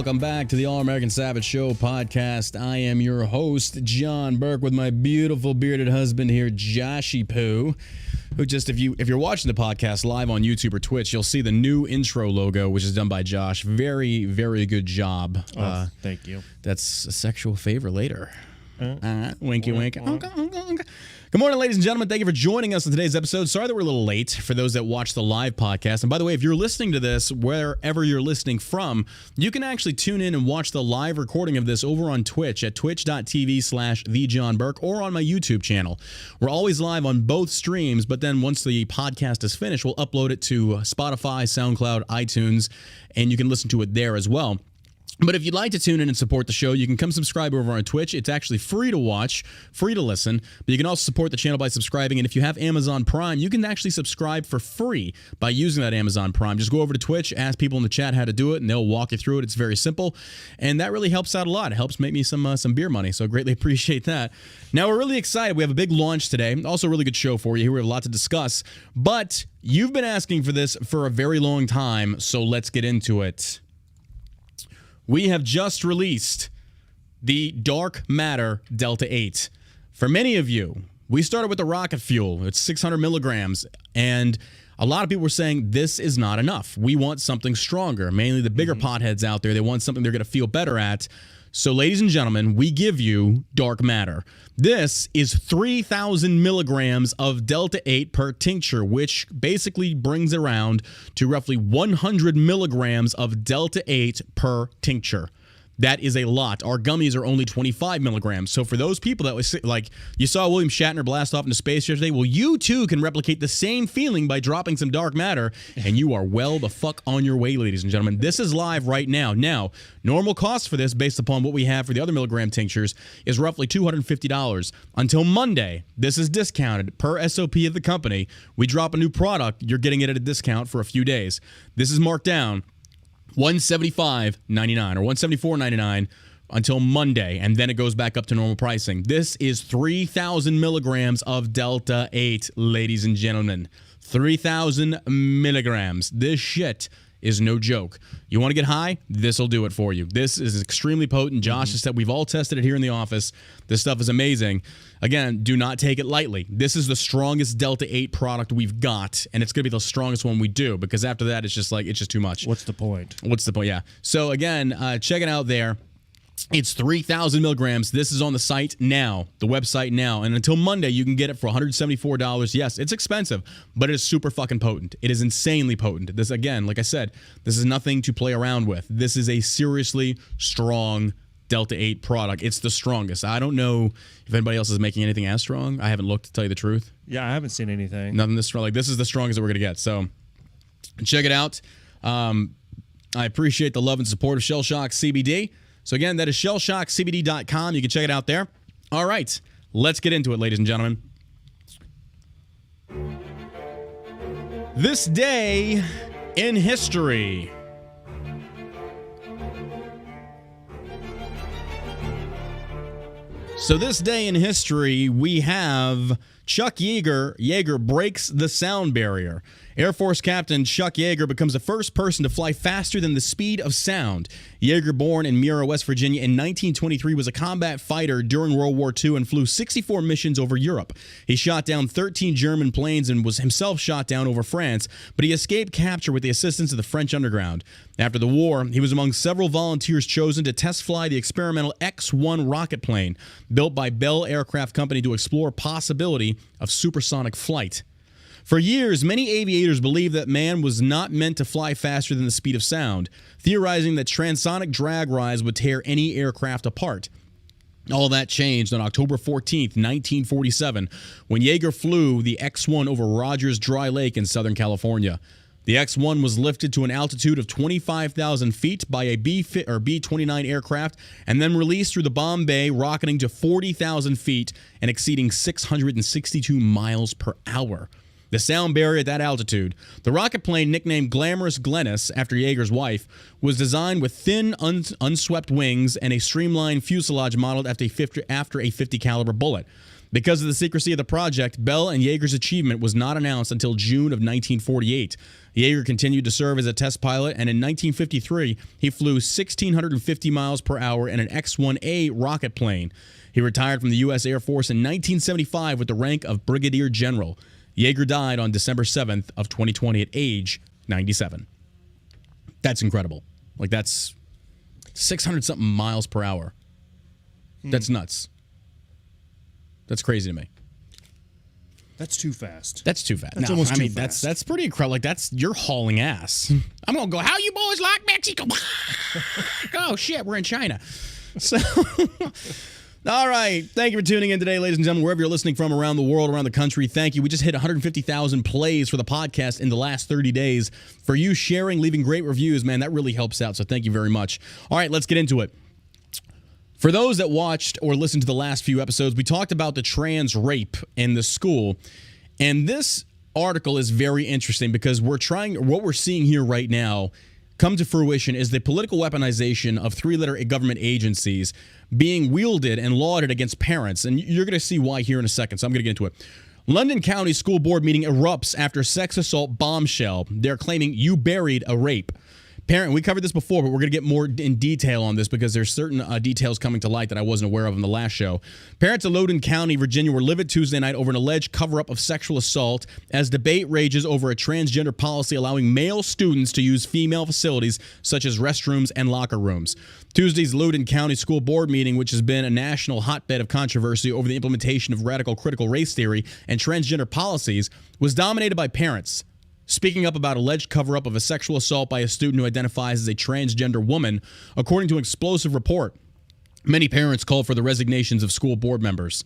welcome back to the All American Savage Show podcast. I am your host, John Burke, with my beautiful bearded husband here, Joshy Poo, who just, if you're watching the podcast live on YouTube or Twitch, you'll see the new intro logo, which is done by Josh. Very, very good job. Thank you. That's a sexual favor later. Winky, wink. Good morning, ladies and gentlemen. Thank you for joining us on today's episode. Sorry that we're a little late for those that watch the live podcast. And by the way, if you're listening to this, wherever you're listening from, you can actually tune in and watch the live recording of this over on Twitch at twitch.tv/thejohnburke or on my YouTube channel. We're always live on both streams, but then once the podcast is finished, we'll upload it to Spotify, SoundCloud, iTunes, and you can listen to it there as well. But if you'd like to tune in and support the show, you can come subscribe over on Twitch. It's actually free to watch, free to listen, but you can also support the channel by subscribing. And if you have Amazon Prime, you can actually subscribe for free by using that Amazon Prime. Just go over to Twitch, ask people in the chat how to do it, and they'll walk you through it. It's very simple, and that really helps out a lot. It helps make me some beer money, so I greatly appreciate that. Now, we're really excited. We have a big launch today. Also, a really good show for you here. We have a lot to discuss, but you've been asking for this for a very long time, so let's get into it. We have just released the Dark Matter Delta 8. For many of you, we started with the rocket fuel. It's 600 milligrams, and a lot of people were saying this is not enough. We want something stronger. Mainly the bigger potheads out there, they want something they're going to feel better at. So, ladies and gentlemen, we give you Dark Matter. This is 3,000 milligrams of Delta 8 per tincture, which basically brings around to roughly 100 milligrams of Delta 8 per tincture. That is a lot. Our gummies are only 25 milligrams. So for those people that was like, you saw William Shatner blast off into space yesterday, well, you too can replicate the same feeling by dropping some dark matter, and you are well the fuck on your way, ladies and gentlemen. This is live right now. Now, normal cost for this, based upon what we have for the other milligram tinctures, is roughly $250. Until Monday, this is discounted per SOP of the company. We drop a new product, you're getting it at a discount for a few days. This is marked down $175.99 or $174.99 until Monday, and then it goes back up to normal pricing. This is 3,000 milligrams of Delta 8, ladies and gentlemen. 3,000 milligrams. This shit is no joke. You want to get high? This will do it for you. This is extremely potent. Josh has said we've all tested it here in the office. This stuff is amazing. Again, do not take it lightly. This is the strongest Delta 8 product we've got, and it's going to be the strongest one we do, because after that, it's just too much. What's the point? Yeah. So again, check it out there. It's 3,000 milligrams. This is on the site now, the website now. And until Monday, you can get it for $174. Yes, it's expensive, but it is super fucking potent. It is insanely potent. This, again, like I said, this is nothing to play around with. This is a seriously strong Delta 8 product. It's the strongest. I don't know if anybody else is making anything as strong. I haven't looked, to tell you the truth. Yeah, I haven't seen anything. Nothing this strong. Like, this is the strongest that we're going to get. So check it out. I appreciate the love and support of Shell Shock CBD. So again, that is shellshockcbd.com. You can check it out there. All right, let's get into it, ladies and gentlemen. This day in history. So this day in history, we have Chuck Yeager breaks the sound barrier. Air Force Captain Chuck Yeager becomes the first person to fly faster than the speed of sound. Yeager, born in Mira, West Virginia in 1923, was a combat fighter during World War II and flew 64 missions over Europe. He shot down 13 German planes and was himself shot down over France, but he escaped capture with the assistance of the French underground. After the war, he was among several volunteers chosen to test fly the experimental X-1 rocket plane, built by Bell Aircraft Company to explore possibility of supersonic flight. For years, many aviators believed that man was not meant to fly faster than the speed of sound, theorizing that transonic drag rise would tear any aircraft apart. All that changed on October 14th, 1947, when Yeager flew the X-1 over Rogers Dry Lake in Southern California. The X-1 was lifted to an altitude of 25,000 feet by a B-29 aircraft and then released through the bomb bay, rocketing to 40,000 feet and exceeding 662 miles per hour. The sound barrier at that altitude, the rocket plane nicknamed Glamorous Glennis after Yeager's wife, was designed with thin, unswept wings and a streamlined fuselage modeled after a 50 caliber bullet. Because of the secrecy of the project, Bell and Yeager's achievement was not announced until June of 1948. Yeager continued to serve as a test pilot, and in 1953, he flew 1,650 miles per hour in an X-1A rocket plane. He retired from the U.S. Air Force in 1975 with the rank of Brigadier General. Yeager died on December 7th of 2020 at age 97. That's incredible. Like, that's 600-something miles per hour. That's nuts. That's crazy to me. That's too fast. That's too fast. That's almost too fast. That's pretty incredible. Like, you're hauling ass. I'm gonna go. How you boys like Mexico? Oh shit, we're in China. So, all right. Thank you for tuning in today, ladies and gentlemen. Wherever you're listening from around the world, around the country, thank you. We just hit 150,000 plays for the podcast in the last 30 days. For you sharing, leaving great reviews, man, that really helps out. So thank you very much. All right, let's get into it. For those that watched or listened to the last few episodes, we talked about the trans rape in the school. And this article is very interesting because what we're seeing here right now come to fruition is the political weaponization of three-letter government agencies being wielded and lauded against parents. And you're going to see why here in a second, so I'm going to get into it. London County School Board meeting erupts after sex assault bombshell. They're claiming you buried a rape. We covered this before, but we're going to get more in detail on this because there's certain details coming to light that I wasn't aware of in the last show. Parents of Loudoun County, Virginia, were livid Tuesday night over an alleged cover-up of sexual assault as debate rages over a transgender policy allowing male students to use female facilities such as restrooms and locker rooms. Tuesday's Loudoun County School Board meeting, which has been a national hotbed of controversy over the implementation of radical critical race theory and transgender policies, was dominated by parents speaking up about alleged cover-up of a sexual assault by a student who identifies as a transgender woman, according to an explosive report. Many parents called for the resignations of school board members.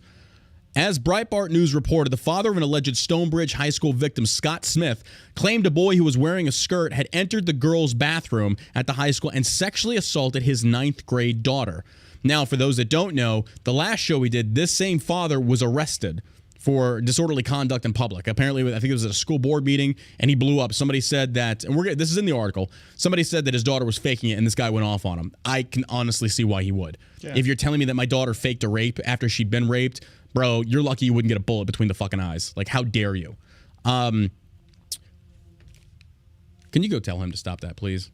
As Breitbart News reported, the father of an alleged Stonebridge High School victim, Scott Smith, claimed a boy who was wearing a skirt had entered the girls' bathroom at the high school and sexually assaulted his 9th grade daughter. Now, for those that don't know, the last show we did, this same father was arrested for disorderly conduct in public. Apparently, I think it was at a school board meeting, and he blew up. Somebody said that, and this is in the article, somebody said that his daughter was faking it, and this guy went off on him. I can honestly see why he would. Yeah. If you're telling me that my daughter faked a rape after she'd been raped, bro, you're lucky you wouldn't get a bullet between the fucking eyes. Like, how dare you? Can you go tell him to stop that, please?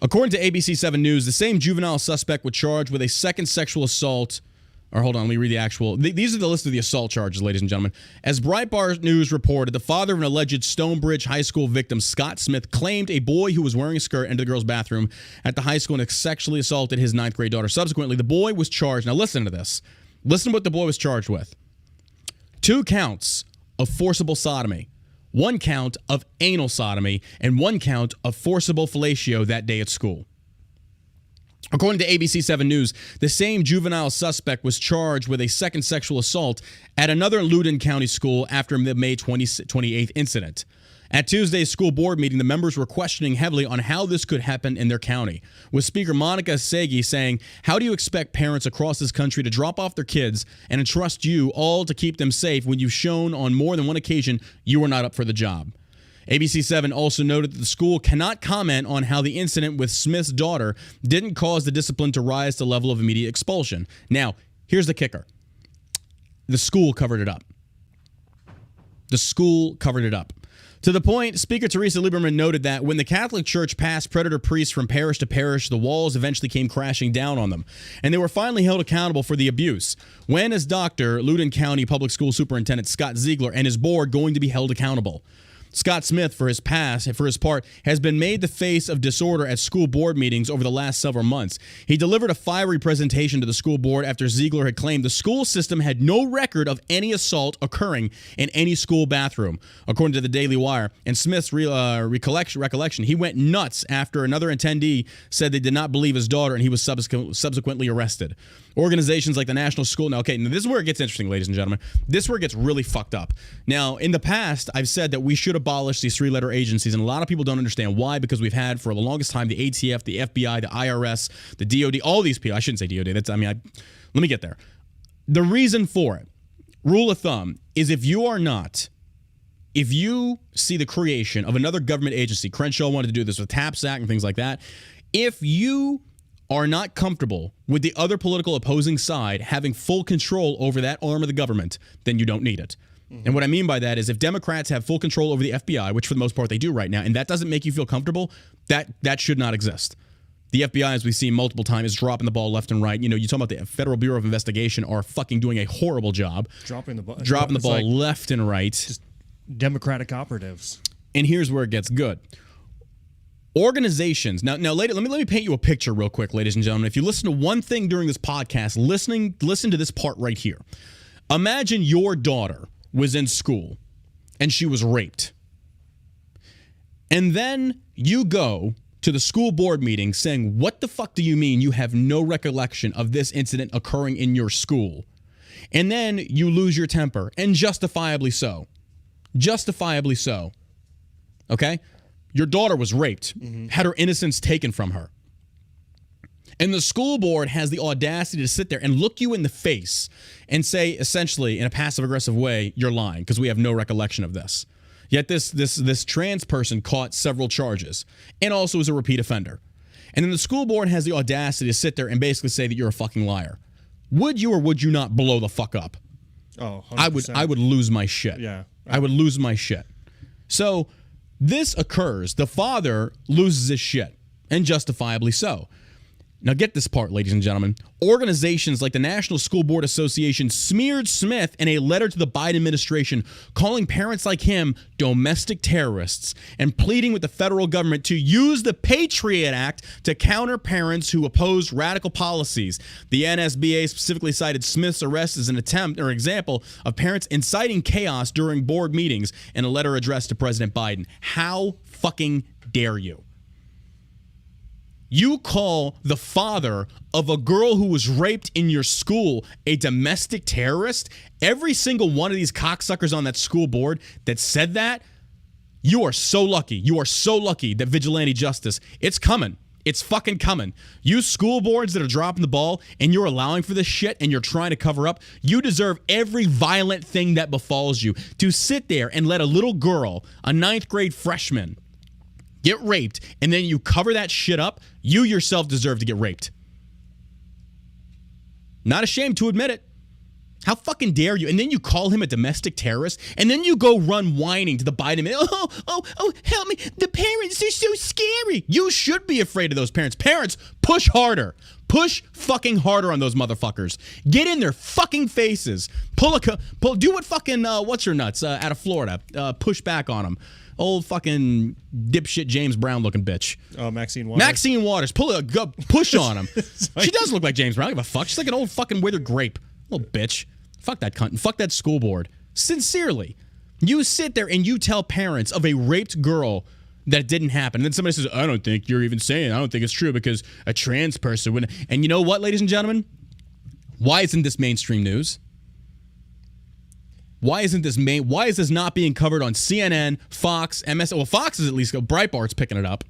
According to ABC 7 News, the same juvenile suspect was charged with a second sexual assault. Or hold on, let me read the actual. These are the list of the assault charges, ladies and gentlemen. As Breitbart News reported, the father of an alleged Stonebridge High School victim, Scott Smith, claimed a boy who was wearing a skirt entered the girls' bathroom at the high school and sexually assaulted his 9th grade daughter. Subsequently, the boy was charged. Now listen to this. Listen to what the boy was charged with. 2 counts of forcible sodomy, 1 count of anal sodomy, and 1 count of forcible fellatio that day at school. According to ABC 7 News, the same juvenile suspect was charged with a second sexual assault at another Loudoun County school after the May 28th incident. At Tuesday's school board meeting, the members were questioning heavily on how this could happen in their county, with Speaker Monica Segi saying, "How do you expect parents across this country to drop off their kids and entrust you all to keep them safe when you've shown on more than one occasion you are not up for the job?" ABC 7 also noted that the school cannot comment on how the incident with Smith's daughter didn't cause the discipline to rise to the level of immediate expulsion. Now, here's the kicker. The school covered it up. The school covered it up. To the point, Speaker Teresa Lieberman noted that when the Catholic Church passed predator priests from parish to parish, the walls eventually came crashing down on them, and they were finally held accountable for the abuse. When is Loudoun County Public School Superintendent Scott Ziegler and his board going to be held accountable? Scott Smith, for his part, has been made the face of disorder at school board meetings over the last several months. He delivered a fiery presentation to the school board after Ziegler had claimed the school system had no record of any assault occurring in any school bathroom, according to the Daily Wire. In Smith's recollection, he went nuts after another attendee said they did not believe his daughter, and he was subsequently arrested. Organizations like the National School... Now, this is where it gets interesting, ladies and gentlemen. This is where it gets really fucked up. Now, in the past, I've said that we should abolish these 3-letter agencies, and a lot of people don't understand why, because we've had for the longest time the ATF, the FBI, the IRS, the DOD, all these people. I shouldn't say DOD. Let me get there. The reason for it, rule of thumb, is if you see the creation of another government agency, Crenshaw wanted to do this with TAPS Act and things like that, if you are not comfortable with the other political opposing side having full control over that arm of the government, then you don't need it. And what I mean by that is if Democrats have full control over the FBI, which for the most part they do right now, and that doesn't make you feel comfortable, that should not exist. The FBI, as we've seen multiple times, is dropping the ball left and right. You know, you talk about the Federal Bureau of Investigation are fucking doing a horrible job. Dropping the ball. Like left and right. Just Democratic operatives. And here's where it gets good. Organizations. Now, later, let me paint you a picture real quick, ladies and gentlemen. If you listen to one thing during this podcast, listen to this part right here. Imagine your daughter was in school and she was raped. And then you go to the school board meeting saying, what the fuck do you mean you have no recollection of this incident occurring in your school? And then you lose your temper, and justifiably so. Justifiably so. Okay? Your daughter was raped, had her innocence taken from her. And the school board has the audacity to sit there and look you in the face and say, essentially, in a passive-aggressive way, you're lying because we have no recollection of this. Yet this trans person caught several charges and also is a repeat offender. And then the school board has the audacity to sit there and basically say that you're a fucking liar. Would you or would you not blow the fuck up? Oh, 100%. I would lose my shit. Yeah. I would lose my shit. So this occurs. The father loses his shit, and justifiably so. Now get this part, ladies and gentlemen. Organizations like the National School Board Association smeared Smith in a letter to the Biden administration, calling parents like him domestic terrorists and pleading with the federal government to use the Patriot Act to counter parents who oppose radical policies. The NSBA specifically cited Smith's arrest as an attempt or example of parents inciting chaos during board meetings in a letter addressed to President Biden. How fucking dare you? You call the father of a girl who was raped in your school a domestic terrorist? Every single one of these cocksuckers on that school board that said that, you are so lucky. You are so lucky that vigilante justice, it's coming. It's fucking coming. You school boards that are dropping the ball and you're allowing for this shit and you're trying to cover up, you deserve every violent thing that befalls you. To sit there and let a little girl, a 9th grade freshman, get raped, and then you cover that shit up, you yourself deserve to get raped. Not ashamed to admit it. How fucking dare you? And then you call him a domestic terrorist, and then you go run whining to the Biden. Oh, help me. The parents, they're so scary. You should be afraid of those parents. Parents, push harder. Push fucking harder on those motherfuckers. Get in their fucking faces. Do what fucking, what's her nuts out of Florida. Push back on them. Old fucking dipshit James Brown looking bitch. Maxine Waters. Maxine Waters. Push on him. She does look like James Brown. I don't give a fuck. She's like an old fucking withered grape. Little bitch. Fuck that cunt. And fuck that school board. Sincerely. You sit there and you tell parents of a raped girl that it didn't happen. And then somebody says, I don't think you're even saying. I don't think it's true because a trans person wouldn't. And you know what, ladies and gentlemen? Why isn't this mainstream news? Why is this not being covered on CNN, Fox, MS? Well, Fox is at least, Breitbart's picking it up.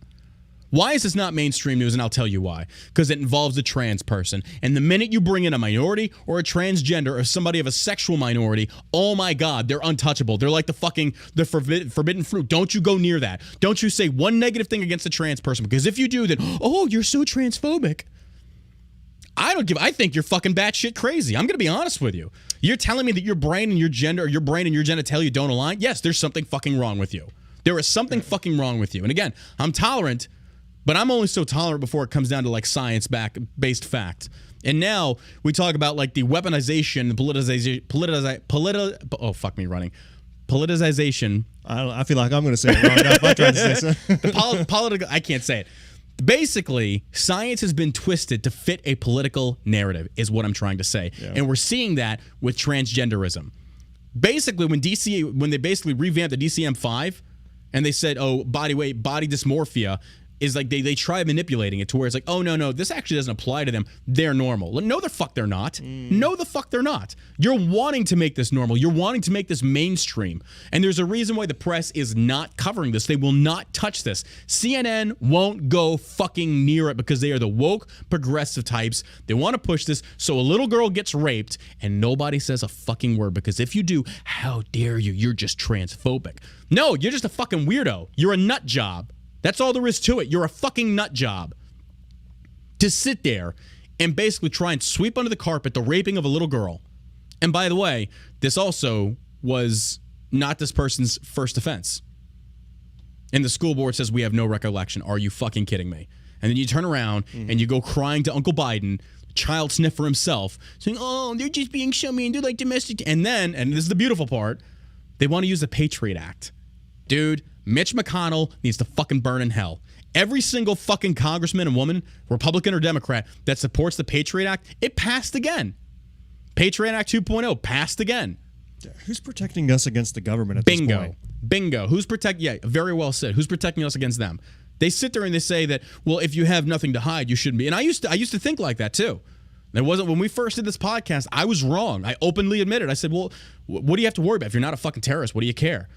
Why is this not mainstream news? And I'll tell you why. Because it involves a trans person. And the minute you bring in a minority or a transgender or somebody of a sexual minority, oh my God, they're untouchable. They're like the forbidden fruit. Don't you go near that. Don't you say one negative thing against a trans person. Because if you do, then, oh, you're so transphobic. I think you're fucking batshit crazy. I'm going to be honest with you. You're telling me that your brain and your gender, or your brain and your genitalia don't align? Yes, there's something fucking wrong with you. There is something fucking wrong with you. And again, I'm tolerant, but I'm only so tolerant before it comes down to like science-based fact. And now we talk about like the weaponization, the politicization. I feel like I'm going to say it wrong now if I try to say so. I can't say it. Basically, science has been twisted to fit a political narrative, is what I'm trying to say. Yeah. And we're seeing that with transgenderism. Basically, when they basically revamped the DCM-5 and they said, oh, body weight, body dysmorphia, is like they try manipulating it to where it's like, oh, no, this actually doesn't apply to them. They're normal. No, the fuck they're not. No, the fuck they're not. You're wanting to make this normal. You're wanting to make this mainstream. And there's a reason why the press is not covering this. They will not touch this. CNN won't go fucking near it because they are the woke, progressive types. They want to push this so a little girl gets raped and nobody says a fucking word, because if you do, how dare you? You're just transphobic. No, you're just a fucking weirdo. You're a nut job. That's all there is to it. You're a fucking nut job. to sit there and basically try and sweep under the carpet the raping of a little girl. And by the way, this also was not this person's first offense. And the school board says, we have no recollection. Are you fucking kidding me? And then you turn around and you go crying to Uncle Biden, child sniffer himself, saying, oh, they're just being so mean. They're like domestic. And then, and this is the beautiful part, they want to use the Patriot Act. Dude, Mitch McConnell needs to fucking burn in hell. Every single fucking congressman and woman, Republican or Democrat, that supports the Patriot Act, it passed again. Patriot Act 2.0 passed again. Who's protecting us against the government at this point? Bingo. Who's protecting? Yeah, very well said. Who's protecting us against them? They sit there and they say that, well, if you have nothing to hide, you shouldn't be. And I used to think like that too. It wasn't when we first did this podcast. I was wrong. I openly admitted. I said, well, what do you have to worry about? If you're not a fucking terrorist, what do you care?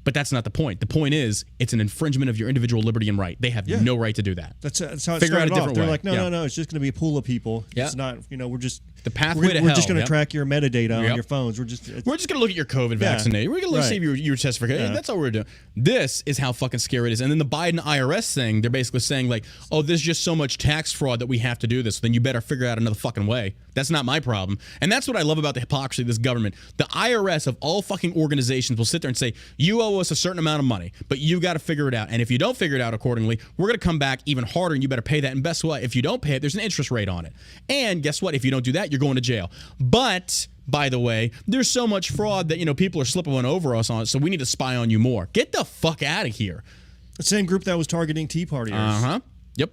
But that's not the point. The point is, it's an infringement of your individual liberty and right. They have no right to do that. That's how it started off. They're like, no, it's just going to be a pool of people. Yeah. It's not, we're just the pathway to hell. We're just going to track your metadata on your phones. We're just going to look at your COVID vaccination. We're going to see if you're tested for COVID. That's all we're doing. This is how fucking scary it is. And then the Biden IRS thing, they're basically saying like, oh, there's just so much tax fraud that we have to do this. Then you better figure out another fucking way. That's not my problem. And that's what I love about the hypocrisy of this government. The IRS of all fucking organizations will sit there and say, you owe us a certain amount of money, but you got to figure it out. And if you don't figure it out accordingly, we're going to come back even harder and you better pay that. And best what? If you don't pay it, there's an interest rate on it. And guess what? If you don't do that, you're going to jail. But by the way, there's so much fraud that, people are slipping one over us on it. So we need to spy on you more. Get the fuck out of here. The same group that was targeting Tea Partiers. Uh-huh. Yep.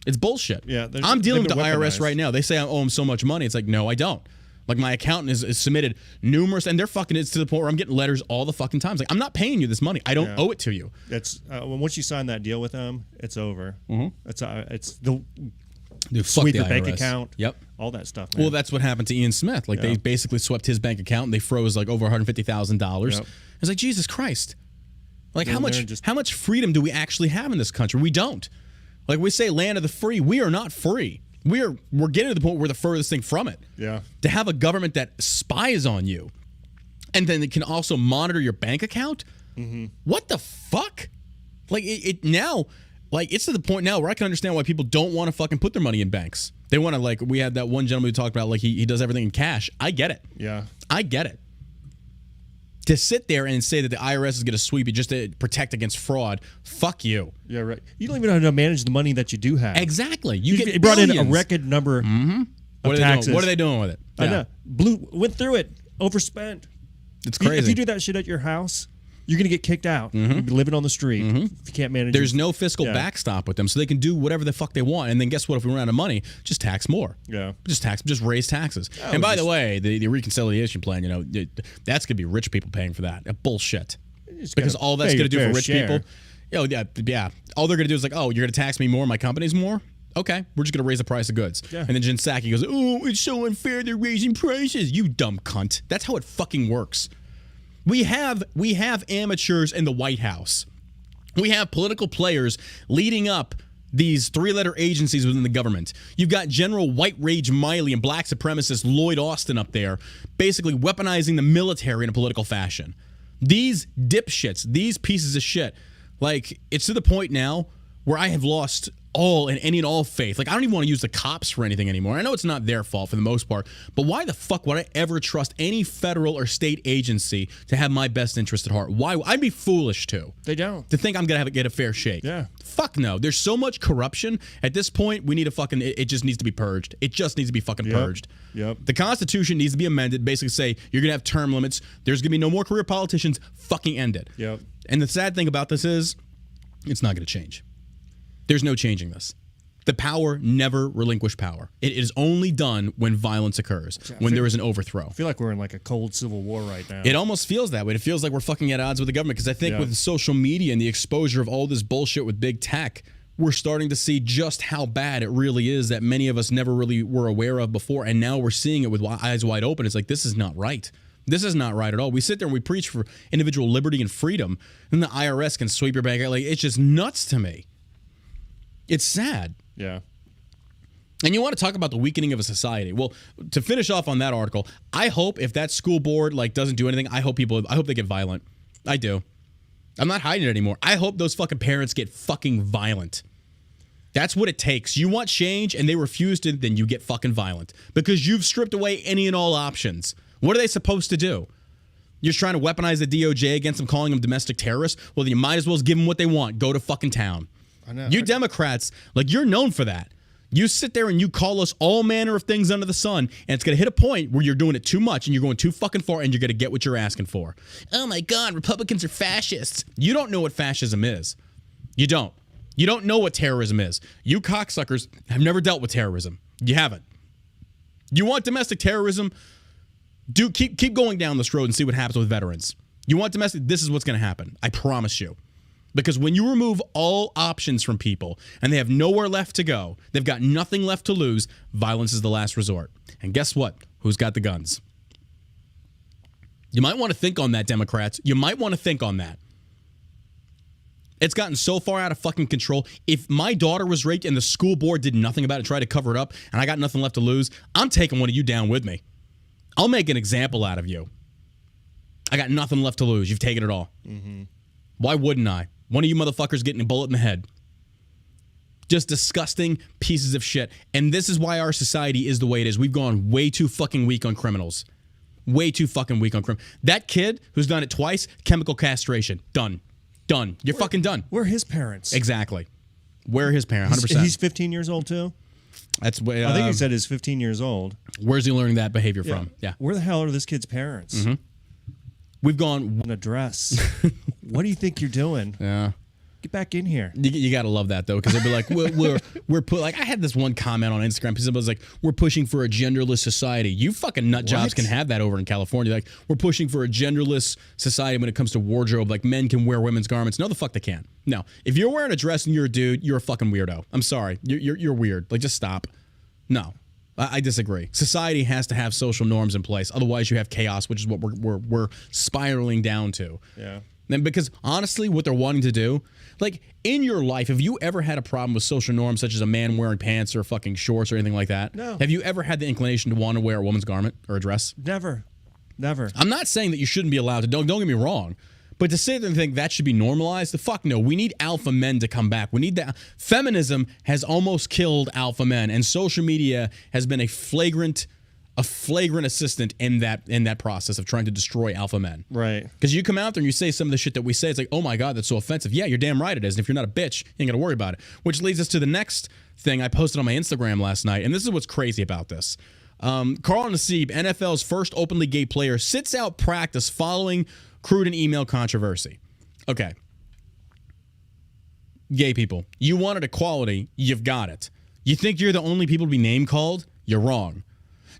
It's bullshit. Yeah, I'm dealing with the IRS right now. They say I owe them so much money. It's like, no, I don't. Like my accountant is submitted numerous, and they're fucking it's to the point where I'm getting letters all the fucking time. It's like, I'm not paying you this money. I don't owe it to you. It's once you sign that deal with them, it's over. It's the Dude, sweep the your bank IRS. account. Yep. All that stuff, man. Well, that's what happened to Ian Smith. Like they basically swept his bank account and they froze like over $150,000. Yep. It's like, Jesus Christ. Like how much freedom do we actually have in this country? We don't. Like we say, land of the free. We are not free. We're getting to the point where we're the furthest thing from it. Yeah. To have a government that spies on you and then it can also monitor your bank account. What the fuck? Like it now, like it's to the point now where I can understand why people don't want to fucking put their money in banks. They want to, like, we had that one gentleman who talked about like he does everything in cash. I get it. Yeah. I get it. To sit there and say that the IRS is going to sweep you just to protect against fraud, fuck you. Yeah, right. You don't even know how to manage the money that you do have. Exactly. You get brought billions. in a record number of taxes. What are they doing with it? I know. Went through it. Overspent. It's crazy. If you do that shit at your house, you're going to get kicked out. You'll be living on the street if you can't manage There's no fiscal backstop with them, so they can do whatever the fuck they want. And then guess what? If we run out of money, just tax more. Yeah. Just raise taxes. And by the way, the reconciliation plan, that's going to be rich people paying for that. Bullshit. Because all that's going to do for rich people, all they're going to do is like, oh, you're going to tax me more, my company's more? Okay, we're just going to raise the price of goods. Yeah. And then Jen Psaki goes, oh, it's so unfair they're raising prices. You dumb cunt. That's how it fucking works. We have amateurs in the White House. We have political players leading up these three-letter agencies within the government. You've got General White Rage Miley and black supremacist Lloyd Austin up there basically weaponizing the military in a political fashion. These dipshits, these pieces of shit, like, it's to the point now where I have lost all and any and all faith. Like, I don't even want to use the cops for anything anymore. I know it's not their fault for the most part, but why the fuck would I ever trust any federal or state agency to have my best interest at heart? Why? I'd be foolish to. They don't. To think I'm going to get a fair shake. Yeah. Fuck no. There's so much corruption. At this point, we need to fucking, it just needs to be purged. It just needs to be fucking purged. Yep. The Constitution needs to be amended, basically say, you're going to have term limits. There's going to be no more career politicians. Fucking end it. Yep. And the sad thing about this is, it's not going to change. There's no changing this. The power never relinquish power. It is only done when violence occurs, when there is an overthrow. I feel like we're in like a cold civil war right now. It almost feels that way. It feels like we're fucking at odds with the government because I think with social media and the exposure of all this bullshit with big tech, we're starting to see just how bad it really is that many of us never really were aware of before, and now we're seeing it with eyes wide open. It's like, this is not right. This is not right at all. We sit there and we preach for individual liberty and freedom, and the IRS can sweep your bank out. Like, it's just nuts to me. It's sad. Yeah. And you want to talk about the weakening of a society. Well, to finish off on that article, I hope if that school board doesn't do anything, I hope they get violent. I do. I'm not hiding it anymore. I hope those fucking parents get fucking violent. That's what it takes. You want change and they refuse to, then you get fucking violent because you've stripped away any and all options. What are they supposed to do? You're just trying to weaponize the DOJ against them, calling them domestic terrorists? Well, then you might as well give them what they want. Go to fucking town. I know. You Democrats, like, you're known for that. You sit there and you call us all manner of things under the sun, and it's going to hit a point where you're doing it too much and you're going too fucking far and you're going to get what you're asking for. Oh my God, Republicans are fascists. You don't know what fascism is. You don't. You don't know what terrorism is. You cocksuckers have never dealt with terrorism. You haven't. You want domestic terrorism? Keep going down this road and see what happens with veterans. You want domestic? This is what's going to happen. I promise you. Because when you remove all options from people and they have nowhere left to go, they've got nothing left to lose, violence is the last resort. And guess what? Who's got the guns? You might want to think on that, Democrats. You might want to think on that. It's gotten so far out of fucking control. If my daughter was raped and the school board did nothing about it and tried to cover it up and I got nothing left to lose, I'm taking one of you down with me. I'll make an example out of you. I got nothing left to lose. You've taken it all. Mm-hmm. Why wouldn't I? One of you motherfuckers getting a bullet in the head. Just disgusting pieces of shit. And this is why our society is the way it is. We've gone way too fucking weak on criminals. Way too fucking weak on criminals. That kid who's done it twice, chemical castration. Done. You're fucking done. We're his parents. Exactly. We're his parent, 100%. He's 15 years old too? That's what I think he said he's 15 years old. Where's he learning that behavior from? Yeah. Where the hell are this kid's parents? Mm-hmm. We've gone... An address. What do you think you're doing? Yeah. Get back in here. You got to love that, though, because they'll be like, we're put like I had this one comment on Instagram. People was like, we're pushing for a genderless society. You fucking nut jobs can have that over in California. Like, we're pushing for a genderless society when it comes to wardrobe. Like, men can wear women's garments. No, the fuck they can't. No. If you're wearing a dress and you're a dude, you're a fucking weirdo. I'm sorry. You're weird. Like, just stop. No. I disagree. Society has to have social norms in place. Otherwise, you have chaos, which is what we're spiraling down to. Yeah. And because honestly, what they're wanting to do, like in your life, have you ever had a problem with social norms such as a man wearing pants or fucking shorts or anything like that? No. Have you ever had the inclination to want to wear a woman's garment or a dress? Never. I'm not saying that you shouldn't be allowed to. Don't get me wrong. But to sit there and think that should be normalized, the fuck no. We need alpha men to come back. We need that. Feminism has almost killed alpha men, and social media has been a flagrant assistant in that process of trying to destroy alpha men. Right. Because you come out there and you say some of the shit that we say, it's like, oh my God, that's so offensive. Yeah, you're damn right it is. And if you're not a bitch, you ain't got to worry about it. Which leads us to the next thing I posted on my Instagram last night, and this is what's crazy about this. Carl Nassib, NFL's first openly gay player, sits out practice following crude and email controversy. Okay. Gay people, you wanted equality, you've got it. You think you're the only people to be name called? You're wrong.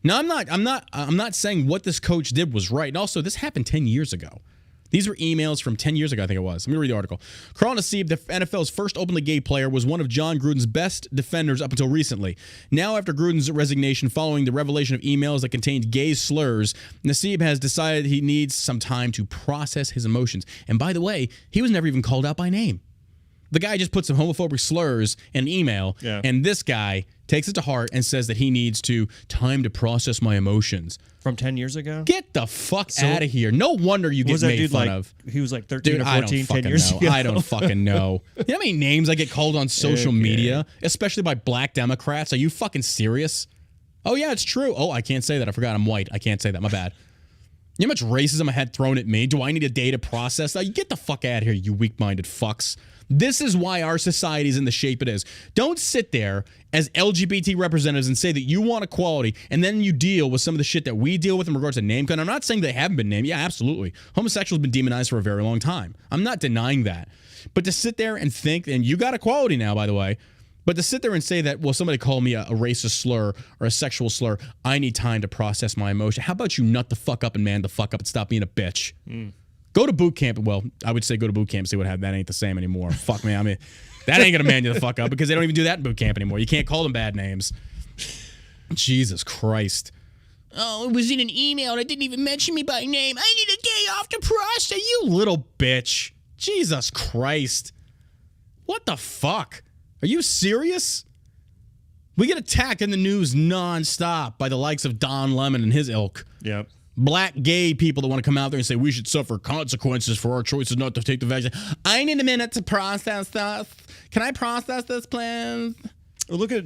Now, I'm not saying what this coach did was right. And also, this happened 10 years ago. These were emails from 10 years ago, I think it was. Let me read the article. Carl Nassib, the NFL's first openly gay player, was one of John Gruden's best defenders up until recently. Now, after Gruden's resignation following the revelation of emails that contained gay slurs, Nassib has decided he needs some time to process his emotions. And by the way, he was never even called out by name. The guy just put some homophobic slurs in an email, and this guy takes it to heart and says that he needs time to process my emotions. From 10 years ago? Get the fuck out of here. No wonder you get made fun of. He was like 13 dude, or 14, 10 years ago. I don't fucking know. You know how many names I get called on social media, especially by black Democrats? Are you fucking serious? Oh, yeah, it's true. Oh, I can't say that. I forgot I'm white. I can't say that. My bad. You know how much racism I had thrown at me? Do I need a day to process that? You get the fuck out of here, you weak-minded fucks. This is why our society is in the shape it is. Don't sit there as LGBT representatives and say that you want equality and then you deal with some of the shit that we deal with in regards to name code. I'm not saying they haven't been named. Yeah, absolutely. Homosexuals have been demonized for a very long time. I'm not denying that. But to sit there and think, and you got equality now, by the way, but to sit there and say that, well, somebody called me a racist slur or a sexual slur, I need time to process my emotion. How about you nut the fuck up and man the fuck up and stop being a bitch? Go to boot camp. Well, I would say go to boot camp, see what happened. That ain't the same anymore. Fuck me. I mean, that ain't going to man you the fuck up because they don't even do that in boot camp anymore. You can't call them bad names. Jesus Christ. Oh, it was in an email and it didn't even mention me by name. I need a day off to process. You little bitch. Jesus Christ. What the fuck? Are you serious? We get attacked in the news nonstop by the likes of Don Lemon and his ilk. Yep. Black gay people that want to come out there and say we should suffer consequences for our choices not to take the vaccine. I need a minute to process stuff. Can I process this, please? Look at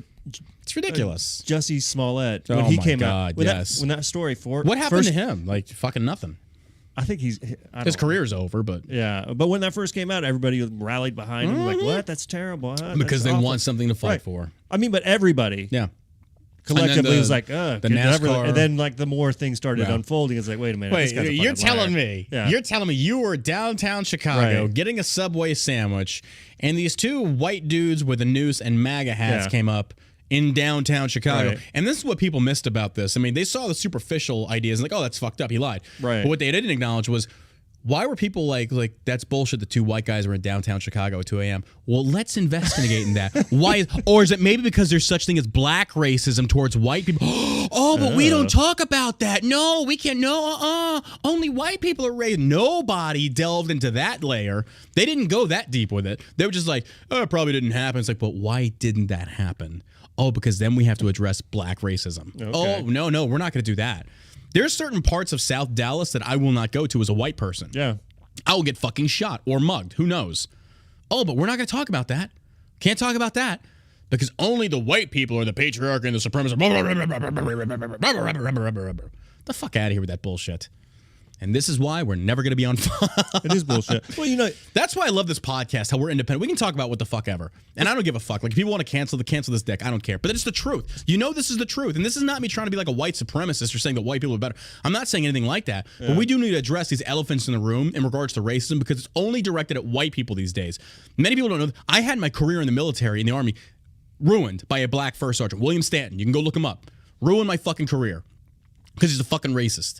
It's ridiculous. Jussie Smollett when Oh he my came God, out. When yes. that story for What happened to him? Like fucking nothing. I think His career. career's over, but But when that first came out, everybody rallied behind him. Like, what? That's terrible. Huh? because That's they awful. want something to fight Right. for. I mean, but everybody Yeah. collectively the- was like, the could never- NASCAR- and then like the more things started Yeah. unfolding, it's like, wait a minute. this Wait, guy's a you're fucking liar. telling me? Yeah. You're telling me you were downtown Chicago Right. getting a Subway sandwich, and these two white dudes with a noose and MAGA hats Yeah. came up in downtown Chicago. Right. And this is what people missed about this. I mean, they saw the superficial ideas and like, oh, that's fucked up. He lied. Right. But what they didn't acknowledge was, why were people like that's bullshit? The two white guys were in downtown Chicago at 2 a.m. Well, let's investigate in that. Why? Or is it maybe because there's such thing as black racism towards white people? Oh, but we don't talk about that. No, we can't. No, only white people are racist. Nobody delved into that layer. They didn't go that deep with it. They were just like, oh, it probably didn't happen. It's like, but why didn't that happen? Oh, because then we have to address black racism. Okay. Oh, no, we're not going to do that. There's certain parts of South Dallas that I will not go to as a white person. Yeah. I will get fucking shot or mugged. Who knows? Oh, but we're not going to talk about that. Can't talk about that because only the white people are the patriarchy and the supremacy. The fuck out of here with that bullshit. And this is why we're never going to be on fire. It is bullshit. Well, you know, That's why I love this podcast, how we're independent. We can talk about what the fuck ever. And I don't give a fuck. Like, if people want to cancel this dick. I don't care. But it's the truth. You know this is the truth. And this is not me trying to be like a white supremacist or saying that white people are better. I'm not saying anything like that. But we do need to address these elephants in the room in regards to racism because it's only directed at white people these days. Many people don't know. I had my career in the military, in the Army, ruined by a black first sergeant. William Stanton. You can go look him up. Ruined my fucking career because he's a fucking racist.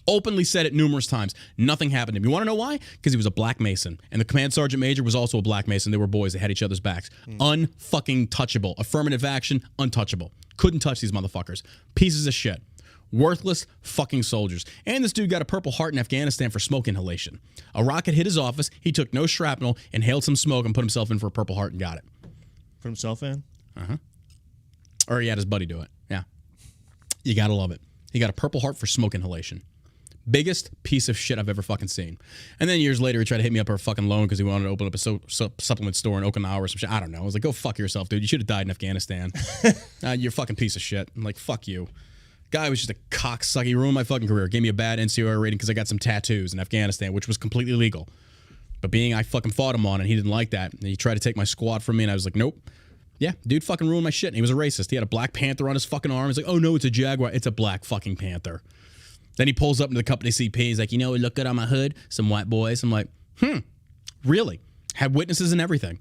Openly said it numerous times. Nothing happened to him. You want to know why? Because he was a black Mason. And the command sergeant major was also a black Mason. They were boys. They had each other's backs. Unfucking touchable. Affirmative action, untouchable. Couldn't touch these motherfuckers. Pieces of shit. Worthless fucking soldiers. And this dude got a Purple Heart in Afghanistan for smoke inhalation. A rocket hit his office. He took no shrapnel, inhaled some smoke, and put himself in for a Purple Heart and got it. from himself, in. Or he had his buddy do it. Yeah. You gotta love it. He got a Purple Heart for smoke inhalation. Biggest piece of shit I've ever fucking seen. And then years later, he tried to hit me up for a fucking loan because he wanted to open up a supplement store in Okinawa or some shit. I don't know. I was like, go fuck yourself, dude. You should have died in Afghanistan. You're a fucking piece of shit. I'm like, fuck you. Guy was just a cocksucker. He ruined my fucking career. Gave me a bad NCOA rating because I got some tattoos in Afghanistan, which was completely legal. But I fucking fought him on it. He didn't like that. And he tried to take my squad from me, and I was like, nope. Yeah, dude fucking ruined my shit. And he was a racist. He had a black panther on his fucking arm. He's like, oh no, it's a jaguar. It's a black fucking panther. Then he pulls up into the company CP. He's like, you know, it look good on my hood. Some white boys. I'm like, really? Had witnesses and everything.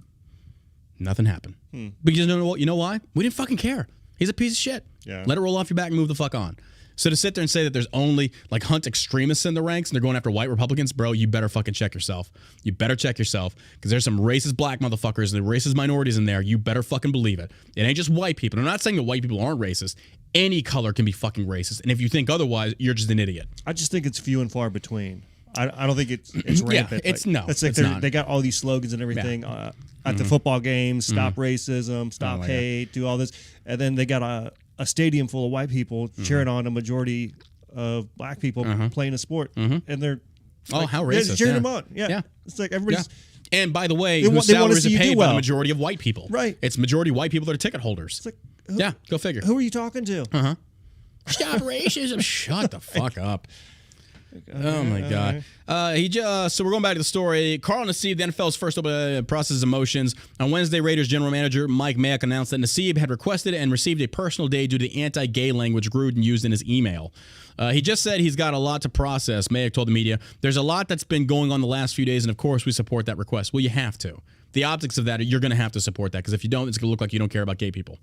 Nothing happened. Because you know why? We didn't fucking care. He's a piece of shit. Yeah. Let it roll off your back and move the fuck on. So to sit there and say that there's only like hunt extremists in the ranks and they're going after white Republicans, bro, you better fucking check yourself. You better check yourself because there's some racist black motherfuckers and racist minorities in there. You better fucking believe it. It ain't just white people. I'm not saying that white people aren't racist. Any color can be fucking racist. And if you think otherwise, you're just an idiot. I just think it's few and far between. I don't think it's rampant. it's like, it's like it's not. they got all these slogans and everything at the football games. Stop racism, stop my hate, do all this, and then they got a stadium full of white people cheering on a majority of black people playing a sport, and they're How they're racist. cheering Yeah. them on. Yeah, it's like everybody's. Yeah. And by the way, They whose want to salaries see are you do paid by well. the majority of white people. Right. It's majority white people that are ticket holders. It's like, Yeah, go figure. who are you talking to? Stop racism. Shut the fuck up. Oh my God. So we're going back to the story. Carl Nassib, the NFL's first open process emotions. On Wednesday, Raiders general manager Mike Mayock announced that Nassib had requested and received a personal day due to the anti-gay language Gruden used in his email. He just said he's got a lot to process. Mayock told the media, there's a lot that's been going on the last few days, and of course we support that request. Well, you have to. The optics of that, you're going to have to support that, because if you don't, it's going to look like you don't care about gay people.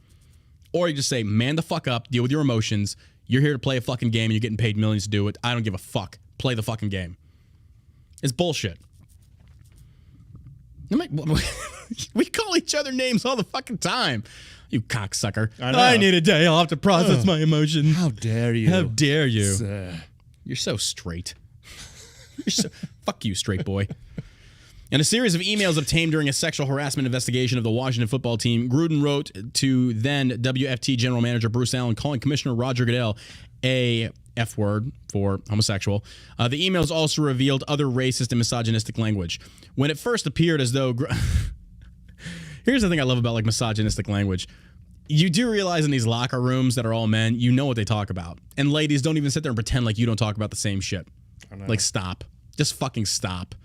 Or you just say, man the fuck up, deal with your emotions. You're here to play a fucking game and you're getting paid millions to do it. I don't give a fuck. Play the fucking game. It's bullshit. We call each other names all the fucking time. You cocksucker. I need a day off to process my emotions. How dare you? How dare you? You're so straight. Fuck you, straight boy. In a series of emails obtained during a sexual harassment investigation of the Washington football team, Gruden wrote to then WFT general manager Bruce Allen, calling Commissioner Roger Goodell a F word for homosexual. The emails also revealed other racist and misogynistic language. When it first appeared as though Here's the thing I love about like misogynistic language. You do realize in these locker rooms that are all men, you know what they talk about. And ladies, don't even sit there and pretend like you don't talk about the same shit. Like, stop. Just fucking stop.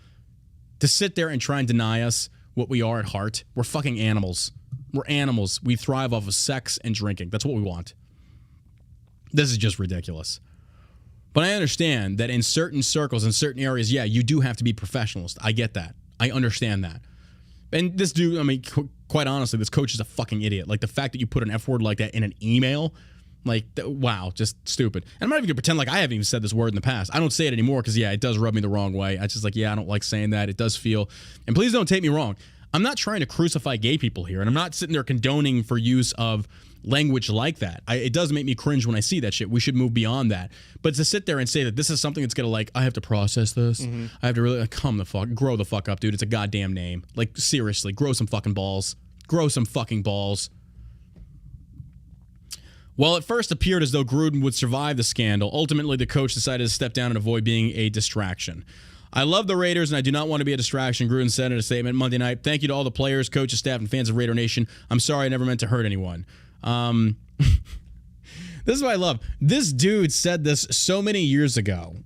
To sit there and try and deny us what we are at heart, we're fucking animals. We're animals. We thrive off of sex and drinking. That's what we want. This is just ridiculous. But I understand that in certain circles, in certain areas, yeah, you do have to be professionalist. I get that. I understand that. And this dude, I mean, quite honestly, this coach is a fucking idiot. Like, the fact that you put an F word like that in an email, like, wow, just stupid. And I'm not even going to pretend like I haven't even said this word in the past. I don't say it anymore because, yeah, it does rub me the wrong way. I just like, yeah, I don't like saying that. It does feel, and please don't take me wrong. I'm not trying to crucify gay people here, and I'm not sitting there condoning for use of language like that. It does make me cringe when I see that shit. We should move beyond that. But to sit there and say that this is something that's going to, like, I have to process this. I have to really, grow the fuck up, dude. It's a goddamn name. Like, seriously, grow some fucking balls. Grow some fucking balls. While it first appeared as though Gruden would survive the scandal, ultimately the coach decided to step down and avoid being a distraction. I love the Raiders, and I do not want to be a distraction, Gruden said in a statement Monday night. Thank you to all the players, coaches, staff, and fans of Raider Nation. I'm sorry I never meant to hurt anyone. This is what I love. This dude said this so many years ago.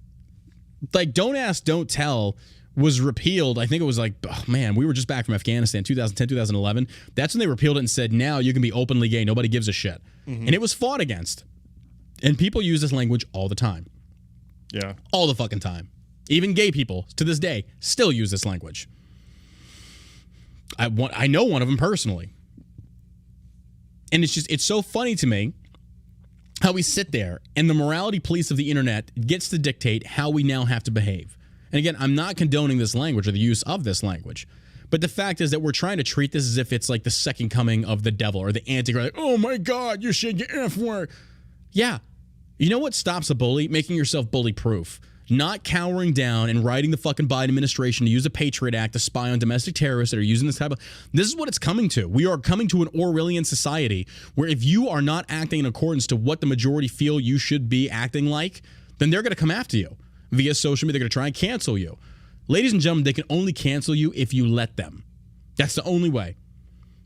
Like, Don't Ask, Don't Tell was repealed. I think it was like, oh man, we were just back from Afghanistan, 2010, 2011. That's when they repealed it and said, now you can be openly gay. Nobody gives a shit. And it was fought against. And people use this language all the time. Yeah. All the fucking time. Even gay people, to this day, still use this language. I know one of them personally. And it's so funny to me how we sit there and the morality police of the internet gets to dictate how we now have to behave. And again, I'm not condoning this language or the use of this language. But the fact is that we're trying to treat this as if it's like the second coming of the devil or the Antichrist. Like, oh my God, you should get F word. Yeah. You know what stops a bully? Making yourself bully proof. Not cowering down and writing the fucking Biden administration to use a Patriot Act to spy on domestic terrorists that are using this type of... This is what it's coming to. We are coming to an Orwellian society where if you are not acting in accordance to what the majority feel you should be acting like, then they're going to come after you via social media. They're going to try and cancel you. Ladies and gentlemen, they can only cancel you if you let them. That's the only way.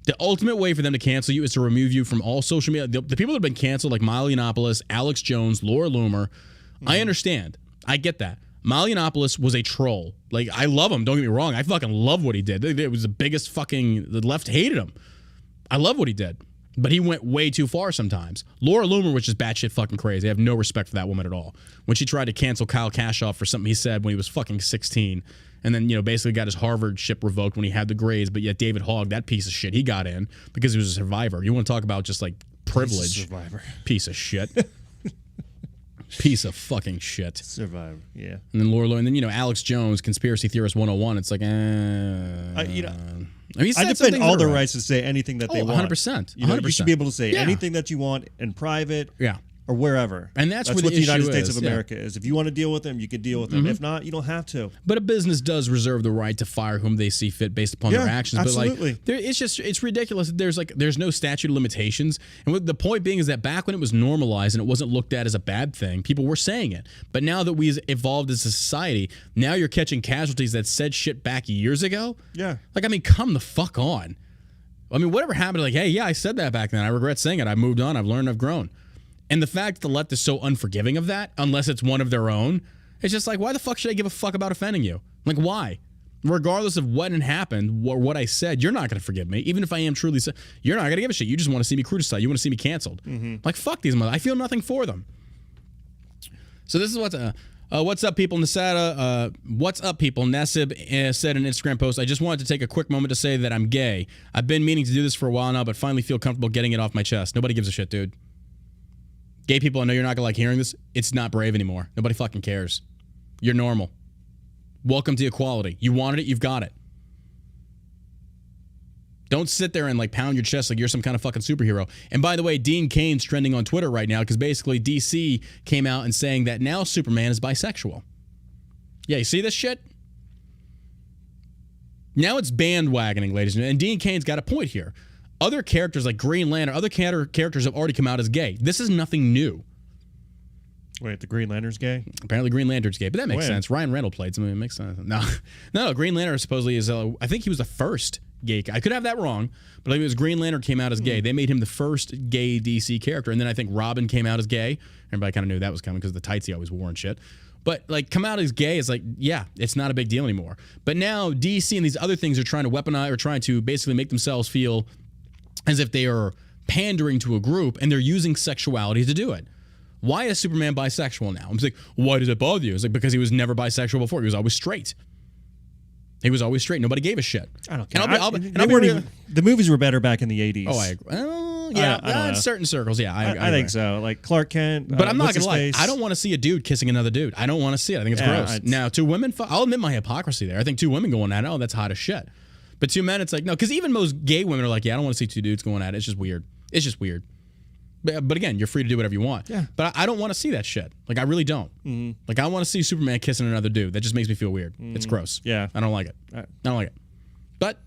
The ultimate way for them to cancel you is to remove you from all social media. The people that have been canceled, like Milo Yiannopoulos, Alex Jones, Laura Loomer, I understand. I get that. Milo Yiannopoulos was a troll. Like, I love him. Don't get me wrong. I fucking love what he did. It was the biggest fucking... The left hated him. I love what he did. But he went way too far sometimes. Laura Loomer was just batshit fucking crazy. I have no respect for that woman at all. When she tried to cancel Kyle Kashoff for something he said when he was fucking 16, and then, basically got his Harvard-ship revoked when he had the grades, but yet David Hogg, that piece of shit, he got in because he was a survivor. You want to talk about just, like, privilege. Survivor. Piece of shit. Piece of fucking shit. Survivor, yeah. And then Laura, and then, Alex Jones, Conspiracy Theorist 101. It's like, I defend all their rights to say anything that they want. 100%. You should be able to say anything that you want in private. Yeah. Or wherever. And that's what the United States of America is. If you want to deal with them, you can deal with them. If not, you don't have to. But a business does reserve the right to fire whom they see fit based upon their actions. Absolutely. But like, it's ridiculous. There's no statute of limitations. And the point being is that back when it was normalized and it wasn't looked at as a bad thing, people were saying it. But now that we've evolved as a society, now you're catching casualties that said shit back years ago. Yeah. Like, come the fuck on. Whatever happened, like, hey, yeah, I said that back then. I regret saying it. I've moved on. I've learned. I've grown. And the fact that the left is so unforgiving of that, unless it's one of their own, it's just like, why the fuck should I give a fuck about offending you? Like, why? Regardless of what had happened or what I said, you're not going to forgive me. Even if I am truly... You're not going to give a shit. You just want to see me criticized. You want to see me canceled. Like, fuck these mother... I feel nothing for them. So this is what's up, people. Nasada, what's up, people? Nasib said in an Instagram post, I just wanted to take a quick moment to say that I'm gay. I've been meaning to do this for a while now, but finally feel comfortable getting it off my chest. Nobody gives a shit, dude. Gay people, I know you're not going to like hearing this. It's not brave anymore. Nobody fucking cares. You're normal. Welcome to equality. You wanted it, you've got it. Don't sit there and like pound your chest like you're some kind of fucking superhero. And by the way, Dean Cain's trending on Twitter right now because basically DC came out and saying that now Superman is bisexual. Yeah, you see this shit? Now it's bandwagoning, ladies and gentlemen. And Dean Cain's got a point here. Other characters like Green Lantern, other characters have already come out as gay. This is nothing new. Wait, the Green Lantern's gay? Apparently Green Lantern's gay, but that makes sense. Ryan Reynolds played something that makes sense. No, Green Lantern supposedly is, I think he was the first gay. I could have that wrong, but I think it was Green Lantern came out as gay. They made him the first gay DC character, and then I think Robin came out as gay. Everybody kind of knew that was coming because of the tights he always wore and shit. But like, come out as gay is like, yeah, it's not a big deal anymore. But now DC and these other things are trying to weaponize or trying to basically make themselves feel as if they are pandering to a group, and they're using sexuality to do it. Why is Superman bisexual now? I'm like, why does it bother you? It's like, because he was never bisexual before. He was always straight. He was always straight. Nobody gave a shit. I don't care. The movies were better back in the 80s. Oh, I agree. Yeah, in certain circles, yeah. I think so. Like Clark Kent. But I'm not going to lie. I don't want to see a dude kissing another dude. I don't want to see it. I think it's gross. Now, two women, I'll admit my hypocrisy there. I think two women going at it, oh, that's hot as shit. But two men, it's like, no, because even most gay women are like, yeah, I don't want to see two dudes going at it. It's just weird. It's just weird. But again, you're free to do whatever you want. Yeah. But I don't want to see that shit. Like, I really don't. Mm-hmm. Like, I want to see Superman kissing another dude. That just makes me feel weird. It's gross. Yeah. I don't like it. I don't like it. But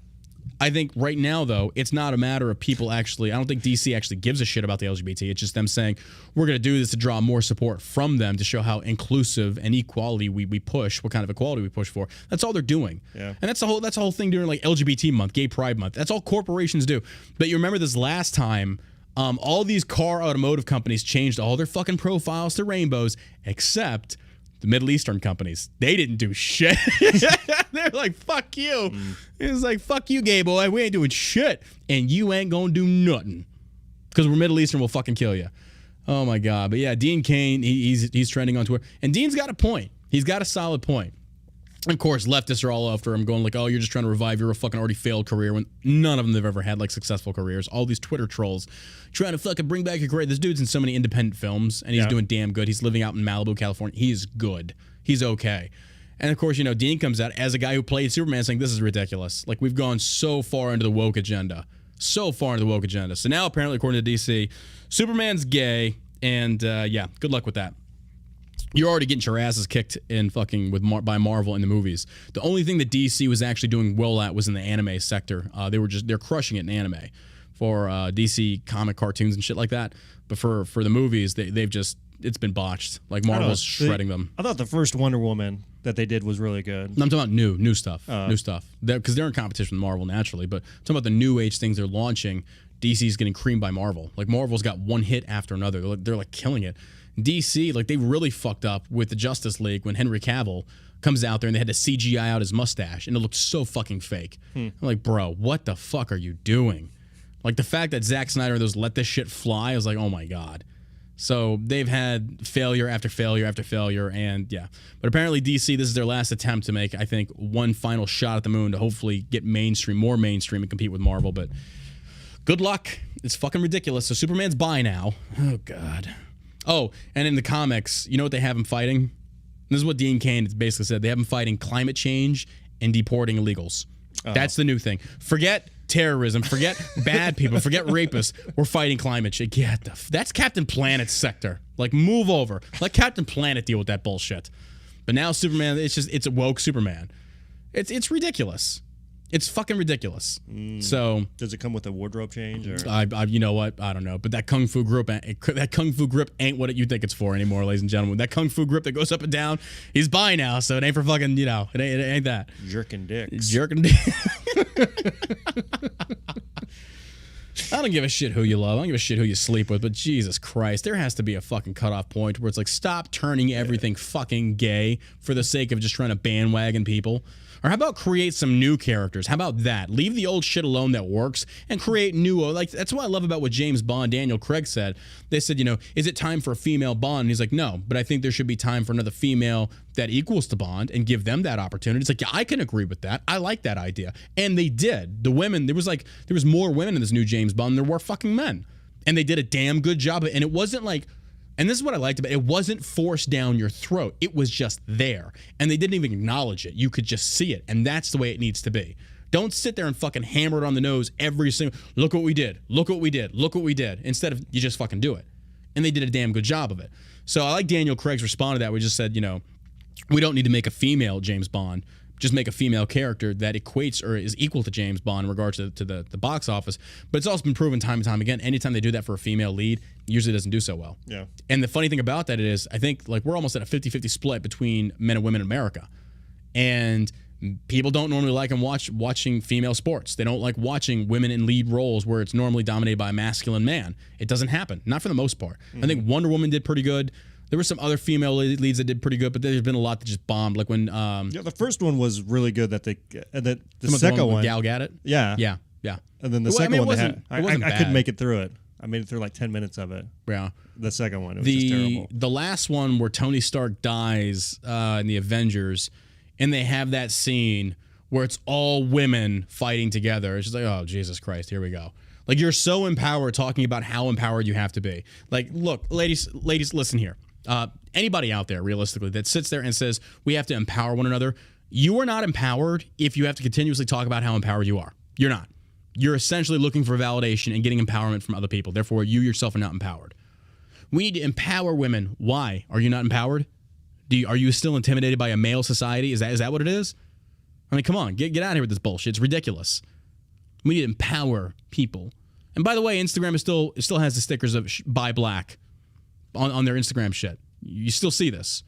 I think right now, though, it's not a matter of people actually, I don't think DC actually gives a shit about the LGBT. It's just them saying, we're going to do this to draw more support from them to show how inclusive and equality we push, what kind of equality we push for. That's all they're doing. Yeah. And that's the whole thing during like LGBT month, Gay Pride month. That's all corporations do. But you remember this last time, all these automotive companies changed all their fucking profiles to rainbows, except the Middle Eastern companies. They didn't do shit. They're like, fuck you. It's like, fuck you, gay boy. We ain't doing shit. And you ain't gonna do nothing. Because we're Middle Eastern, we'll fucking kill you. Oh my God. But yeah, Dean Cain, he's trending on Twitter. And Dean's got a point. He's got a solid point. Of course, leftists are all after him, going like, oh, you're just trying to revive your fucking already failed career, when none of them have ever had like successful careers. All these Twitter trolls trying to fucking bring back your career. This dude's in so many independent films, and he's doing damn good. He's living out in Malibu, California. He's good. He's okay. And of course, Dean comes out as a guy who played Superman saying, this is ridiculous. Like, we've gone so far into the woke agenda. So now, apparently, according to DC, Superman's gay, and yeah, good luck with that. You're already getting your asses kicked in fucking by Marvel in the movies. The only thing that DC was actually doing well at was in the anime sector. They're crushing it in anime for DC comic cartoons and shit like that. But for the movies, it's been botched. Like, Marvel's shredding them. I thought the first Wonder Woman that they did was really good. I'm talking about new stuff. New stuff. Because they're in competition with Marvel naturally. But I'm talking about the new age things they're launching. DC's getting creamed by Marvel. Like, Marvel's got one hit after another. They're like killing it. DC, like, they really fucked up with the Justice League when Henry Cavill comes out there and they had to CGI out his mustache and it looked so fucking fake. I'm like, bro, what the fuck are you doing? Like, the fact that Zack Snyder and those let this shit fly, I was like, oh my God. So they've had failure after failure after failure, and yeah. But apparently DC, this is their last attempt to make, I think, one final shot at the moon to hopefully get more mainstream and compete with Marvel. But good luck. It's fucking ridiculous. So Superman's bi now. Oh, God. Oh, and in the comics, you know what they have him fighting? This is what Dean Cain basically said. They have him fighting climate change and deporting illegals. That's the new thing. Forget terrorism. Forget bad people. Forget rapists. We're fighting climate change. That's Captain Planet's sector. Like, move over. Let Captain Planet deal with that bullshit. But now Superman, it's a woke Superman. It's ridiculous. It's fucking ridiculous. So does it come with a wardrobe change? Or? You know what? I don't know. But that kung fu grip ain't what you think it's for anymore, ladies and gentlemen. That kung fu grip that goes up and down, he's bi now, so it ain't for fucking, it ain't that. Jerking dicks. I don't give a shit who you love. I don't give a shit who you sleep with. But Jesus Christ, there has to be a fucking cutoff point where it's like, stop turning everything fucking gay for the sake of just trying to bandwagon people. Or how about create some new characters? How about that? Leave the old shit alone that works and create new. Like, that's what I love about what James Bond, Daniel Craig said. They said, is it time for a female Bond? And he's like, no, but I think there should be time for another female that equals to Bond and give them that opportunity. It's like, yeah, I can agree with that. I like that idea. And they did. The women, there was more women in this new James Bond than there were fucking men. And they did a damn good job of it. And it wasn't like, and this is what I liked about it. It wasn't forced down your throat. It was just there. And they didn't even acknowledge it. You could just see it. And that's the way it needs to be. Don't sit there and fucking hammer it on the nose every single, look what we did. Look what we did. Look what we did. Instead of, you just fucking do it. And they did a damn good job of it. So I like Daniel Craig's response to that. We just said, we don't need to make a female James Bond. Just make a female character that equates or is equal to James Bond in regards to the box office. But it's also been proven time and time again, anytime they do that for a female lead, usually doesn't do so well. Yeah. And the funny thing about that is, I think, like, we're almost at a 50-50 split between men and women in America. And People don't normally like watching female sports. They don't like watching women in lead roles where it's normally dominated by a masculine man. It doesn't happen, not for the most part. I think Wonder Woman did pretty good. There were some other female leads that did pretty good, but there's been a lot that just bombed. Like when the first one was really good. The second one, Gal Gadot. Yeah, and then the second one, I couldn't make it through it. I made it through like 10 minutes of it. Yeah, the second one, it was just terrible. The last one where Tony Stark dies in the Avengers. And they have that scene where it's all women fighting together. It's just like, oh, Jesus Christ, here we go. Like, you're so empowered talking about how empowered you have to be. Like, look, ladies, listen here. Anybody out there, realistically, that sits there and says, we have to empower one another, you are not empowered if you have to continuously talk about how empowered you are. You're not. You're essentially looking for validation and getting empowerment from other people. Therefore, you yourself are not empowered. We need to empower women. Why? Are you not empowered? Are you still intimidated by a male society? Is that what it is? I mean, come on, get out of here with this bullshit. It's ridiculous. We need to empower people. And by the way, Instagram still has the stickers of buy black on their Instagram shit. You still see this.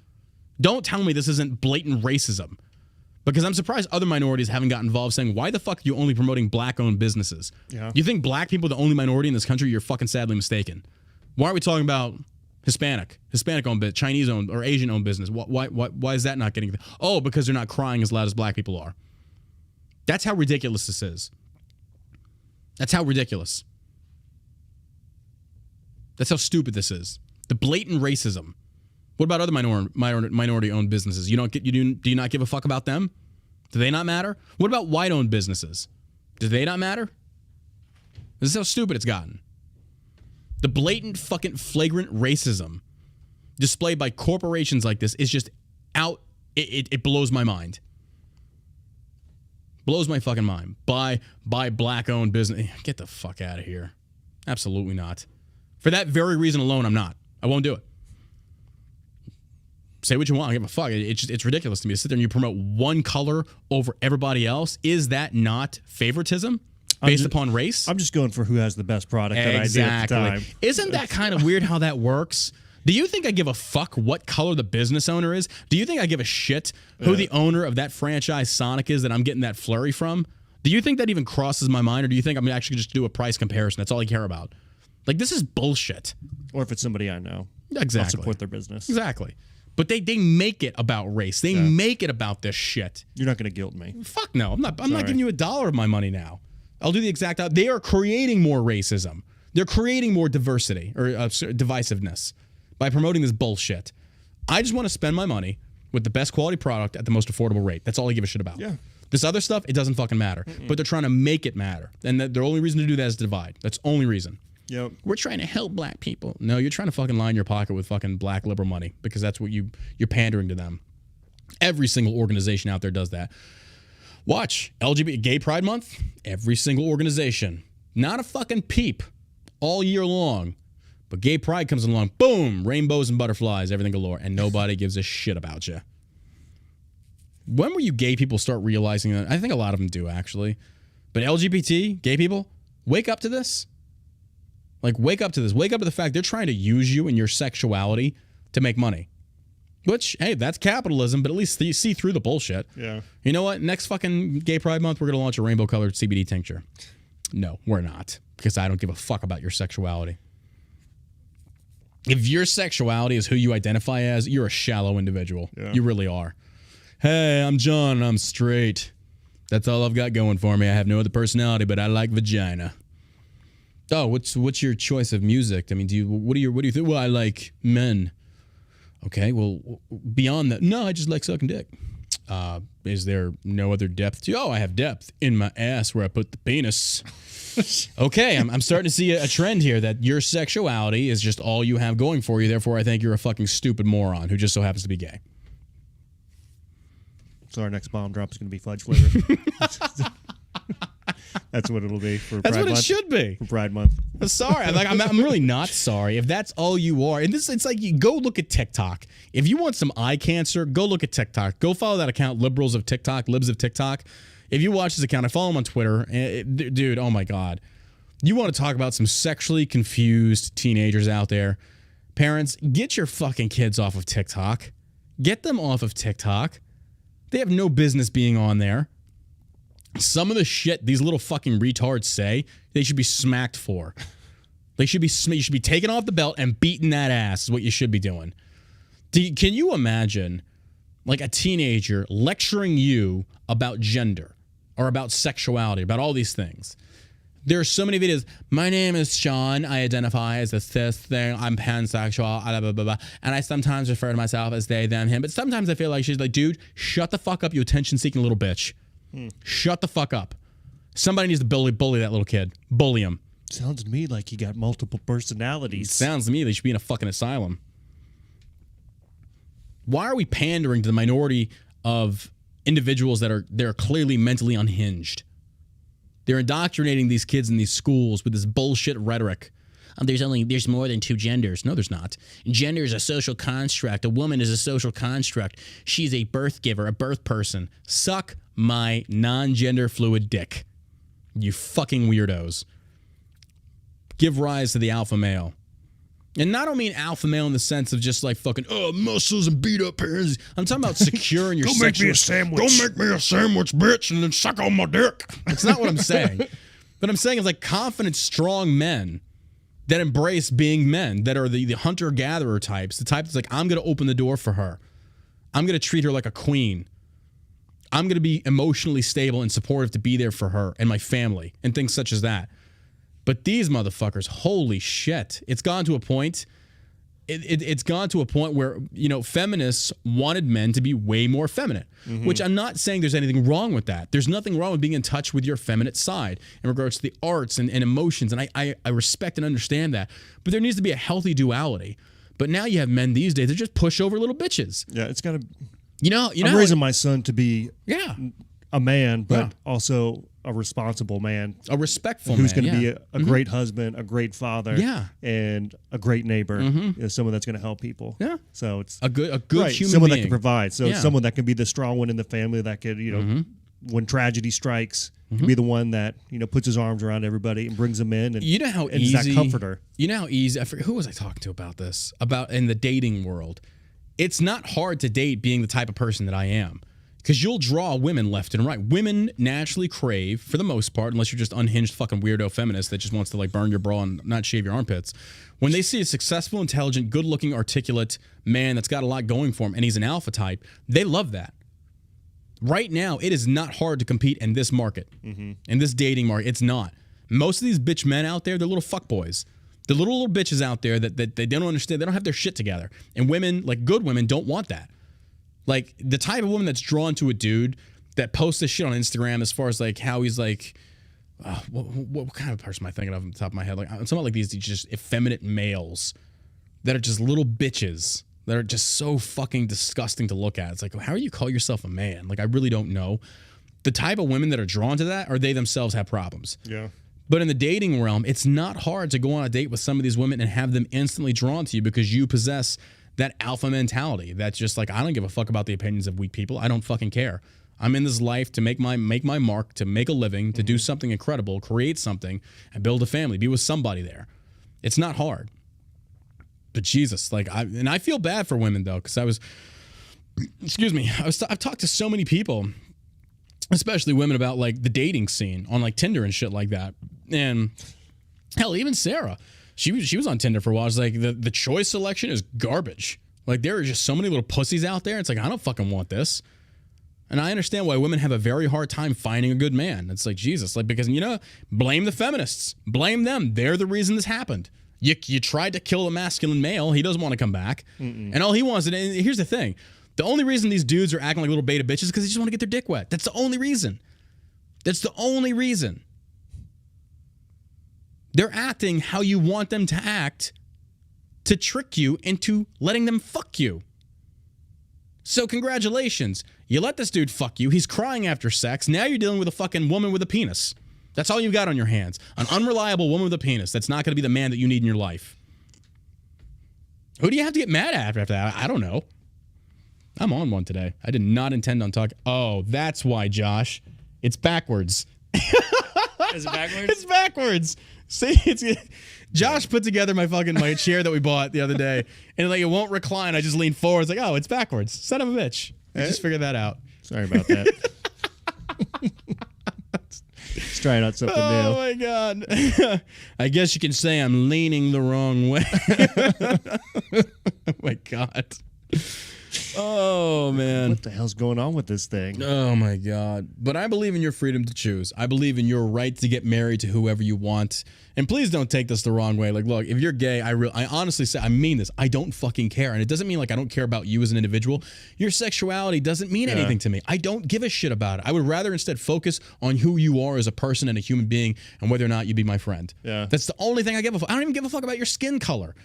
Don't tell me this isn't blatant racism. Because I'm surprised other minorities haven't gotten involved saying, why the fuck are you only promoting black-owned businesses? Yeah. You think black people are the only minority in this country? You're fucking sadly mistaken. Why are we talking about Hispanic-owned business, Chinese-owned, or Asian-owned business? Why is that not getting... Oh, because they're not crying as loud as black people are. That's how ridiculous this is. That's how ridiculous. That's how stupid this is. The blatant racism. What about other minority-owned businesses? Do you not give a fuck about them? Do they not matter? What about white-owned businesses? Do they not matter? This is how stupid it's gotten. The blatant fucking flagrant racism displayed by corporations like this is just out. It blows my mind. Blows my fucking mind. By black-owned business. Get the fuck out of here. Absolutely not. For that very reason alone, I'm not. I won't do it. Say what you want. I don't give a fuck. It's ridiculous to me to sit there and you promote one color over everybody else. Is that not favoritism? Based upon race? I'm just going for who has the best product that I did at the time. Isn't that kind of weird how that works? Do you think I give a fuck what color the business owner is? Do you think I give a shit who the owner of that franchise Sonic is that I'm getting that flurry from? Do you think that even crosses my mind, or do you think I'm actually just do a price comparison? That's all I care about. Like, this is bullshit. Or if it's somebody I know. Exactly. I'll support their business. Exactly. But they make it about race. They make it about this shit. You're not going to guilt me. Fuck no. I'm not giving you $1 of my money now. I'll do the exact opposite. They are creating more racism. They're creating more diversity or divisiveness by promoting this bullshit. I just want to spend my money with the best quality product at the most affordable rate. That's all I give a shit about. Yeah. This other stuff, it doesn't fucking matter. But they're trying to make it matter. And the only reason to do that is to divide. That's the only reason. Yep. We're trying to help black people. No, you're trying to fucking line your pocket with fucking black liberal money because that's what you're pandering to them. Every single organization out there does that. Watch LGBT Gay Pride Month. Every single organization, not a fucking peep, all year long. But Gay Pride comes along, boom, rainbows and butterflies, everything galore, and nobody gives a shit about you. When will you gay people start realizing that? I think a lot of them do, actually. But LGBT, gay people, wake up to this. Like, wake up to this. Wake up to the fact they're trying to use you and your sexuality to make money. Which, hey, that's capitalism, but at least you see through the bullshit. Yeah. You know what? Next fucking Gay Pride Month, we're going to launch a rainbow-colored CBD tincture. No, we're not. Because I don't give a fuck about your sexuality. If your sexuality is who you identify as, you're a shallow individual. Yeah. You really are. Hey, I'm John and I'm straight. That's all I've got going for me. I have no other personality, but I like vagina. Oh, what's your choice of music? I mean, what do you think? Well, I like men. Okay, well, beyond that, no, I just like sucking dick. Is there no other depth to? Oh, I have depth in my ass where I put the penis. Okay, I'm starting to see a trend here that your sexuality is just all you have going for you. Therefore, I think you're a fucking stupid moron who just so happens to be gay. So our next bomb drop is going to be fudge flavor. That's what it'll be for Pride Month. That's what it should be. For Pride Month. Sorry. I'm really not sorry. If that's all you are. And it's like, you go look at TikTok. If you want some eye cancer, go look at TikTok. Go follow that account, Liberals of TikTok, Libs of TikTok. If you watch this account, I follow him on Twitter. Dude, oh my God. You want to talk about some sexually confused teenagers out there. Parents, get your fucking kids off of TikTok. Get them off of TikTok. They have no business being on there. Some of the shit these little fucking retards say, they should be smacked for. You should be taken off the belt and beaten that ass is what you should be doing. Can you imagine like a teenager lecturing you about gender or about sexuality, about all these things? There are so many videos. My name is Sean. I identify as a cis thing. I'm pansexual. Blah, blah, blah, blah. And I sometimes refer to myself as they, them, him. But sometimes I feel like she's like, dude, shut the fuck up, you attention-seeking little bitch. Shut the fuck up. Somebody needs to bully that little kid. Bully him. Sounds to me like he got multiple personalities. Sounds to me they should be in a fucking asylum. Why are we pandering to the minority of individuals that are clearly mentally unhinged? They're indoctrinating these kids in these schools with this bullshit rhetoric. There's more than two genders. No, there's not. Gender is a social construct. A woman is a social construct. She's a birth giver, a birth person. Suck my non-gender fluid dick. You fucking weirdos. Give rise to the alpha male. And I don't mean alpha male in the sense of just like fucking, muscles and beat up hands. I'm talking about securing your sexual... Go make me a sandwich. Go make me a sandwich, bitch, and then suck on my dick. That's not what I'm saying. What I'm saying is like confident, strong men that embrace being men, that are the hunter-gatherer types, the type that's like, I'm going to open the door for her. I'm going to treat her like a queen. I'm going to be emotionally stable and supportive to be there for her and my family and things such as that. But these motherfuckers, holy shit. It's gone to a point. It's gone to a point where, feminists wanted men to be way more feminine, which I'm not saying there's anything wrong with that. There's nothing wrong with being in touch with your feminine side in regards to the arts and emotions. And I respect and understand that. But there needs to be a healthy duality. But now you have men these days that just push over little bitches. Yeah, it's got to... I'm raising my son to be a man, but also a responsible man. A respectful who's man. Who's going to be a great husband, a great father, and a great neighbor. Someone that's going to help people. Yeah. So it's a good human someone being. That can provide. So someone that can be the strong one in the family that could, when tragedy strikes, can be the one that, puts his arms around everybody and brings them in. And, you know how and easy. Is that comforter. You know how easy. I forget, who was I talking to about this? About in the dating world. It's not hard to date being the type of person that I am. Because you'll draw women left and right. Women naturally crave, for the most part, unless you're just unhinged fucking weirdo feminist that just wants to like burn your bra and not shave your armpits. When they see a successful, intelligent, good-looking, articulate man that's got a lot going for him and he's an alpha type, they love that. Right now, it is not hard to compete in this market, in this dating market. It's not. Most of these bitch men out there, they're little fuckboys. The little bitches out there that they don't understand. They don't have their shit together. And women, like good women, don't want that. Like the type of woman that's drawn to a dude that posts this shit on Instagram as far as like how he's like, what kind of person am I thinking of on the top of my head? Like I'm talking about like these just effeminate males that are just little bitches that are just so fucking disgusting to look at. It's like, how do you call yourself a man? Like I really don't know. The type of women that are drawn to that, or they themselves have problems. Yeah. But in the dating realm, it's not hard to go on a date with some of these women and have them instantly drawn to you because you possess that alpha mentality. That's just like, I don't give a fuck about the opinions of weak people. I don't fucking care. I'm in this life to make my mark, to make a living, to do something incredible, create something, and build a family, be with somebody there. It's not hard. But Jesus, like, I feel bad for women though, because I've talked to so many people, especially women, about like the dating scene on like Tinder and shit like that. And hell, even Sarah, she was on Tinder for a while. It's like the choice selection is garbage. Like there are just so many little pussies out there. It's like, I don't fucking want this. And I understand why women have a very hard time finding a good man. It's like, Jesus, like, because, blame the feminists. Blame them. They're the reason this happened. You tried to kill a masculine male. He doesn't want to come back. And all he wants, and here's the thing. The only reason these dudes are acting like little beta bitches is because they just want to get their dick wet. That's the only reason. That's the only reason. They're acting how you want them to act to trick you into letting them fuck you. So congratulations. You let this dude fuck you. He's crying after sex. Now you're dealing with a fucking woman with a penis. That's all you've got on your hands. An unreliable woman with a penis that's not going to be the man that you need in your life. Who do you have to get mad at after that? I don't know. I'm on one today. I did not intend on talking. Oh, that's why, Josh. It's backwards. Is it backwards? It's backwards. See, Josh put together my chair that we bought the other day, and like it won't recline. I just lean forward. It's like, oh, it's backwards. Son of a bitch. I just figured that out. Sorry about that. Let's try out something new. Oh my God. I guess you can say I'm leaning the wrong way. Oh my God. Oh, man. What the hell's going on with this thing? Oh my God. But I believe in your freedom to choose. I believe in your right to get married to whoever you want. And please don't take this the wrong way. Like, look, if you're gay, I honestly say, I mean this. I don't fucking care. And it doesn't mean like I don't care about you as an individual. Your sexuality doesn't mean anything to me. I don't give a shit about it. I would rather instead focus on who you are as a person and a human being and whether or not you'd be my friend. Yeah. That's the only thing I give a fuck. I don't even give a fuck about your skin color.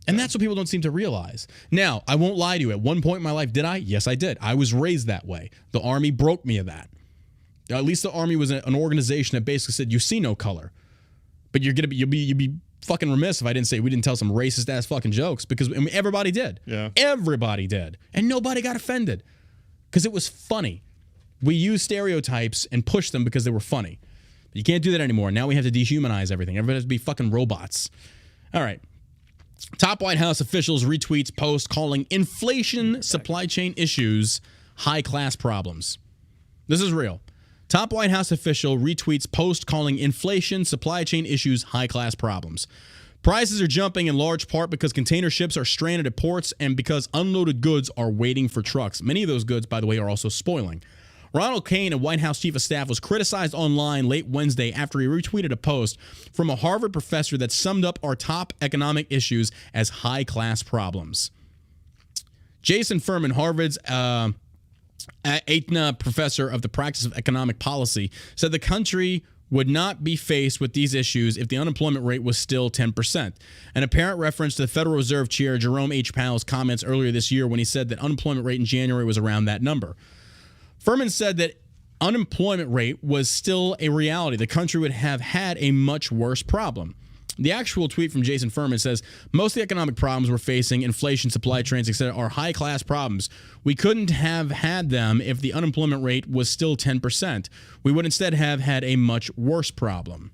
And that's what people don't seem to realize. Now, I won't lie to you. At one point in my life, did I? Yes, I did. I was raised that way. The Army broke me of that. At least the Army was an organization that basically said, you see no color. But you'd be fucking remiss if I didn't say we didn't tell some racist ass fucking jokes, because I mean, everybody did. Yeah. Everybody did. And nobody got offended because it was funny. We used stereotypes and pushed them because they were funny. But you can't do that anymore. Now we have to dehumanize everything. Everybody has to be fucking robots. All right. Top White House officials retweets post calling inflation supply chain issues high-class problems. This is real. Top White House official retweets post calling inflation supply chain issues high-class problems. Prices are jumping in large part because container ships are stranded at ports and because unloaded goods are waiting for trucks. Many of those goods, by the way, are also spoiling. Ronald Kane, a White House chief of staff, was criticized online late Wednesday after he retweeted a post from a Harvard professor that summed up our top economic issues as high-class problems. Jason Furman, Harvard's Aetna professor of the practice of economic policy, said the country would not be faced with these issues if the unemployment rate was still 10%. An apparent reference to the Federal Reserve Chair Jerome H. Powell's comments earlier this year when he said that unemployment rate in January was around that number. Furman said that unemployment rate was still a reality. The country would have had a much worse problem. The actual tweet from Jason Furman says, most of the economic problems we're facing, inflation, supply chains, etc., are high-class problems. We couldn't have had them if the unemployment rate was still 10%. We would instead have had a much worse problem.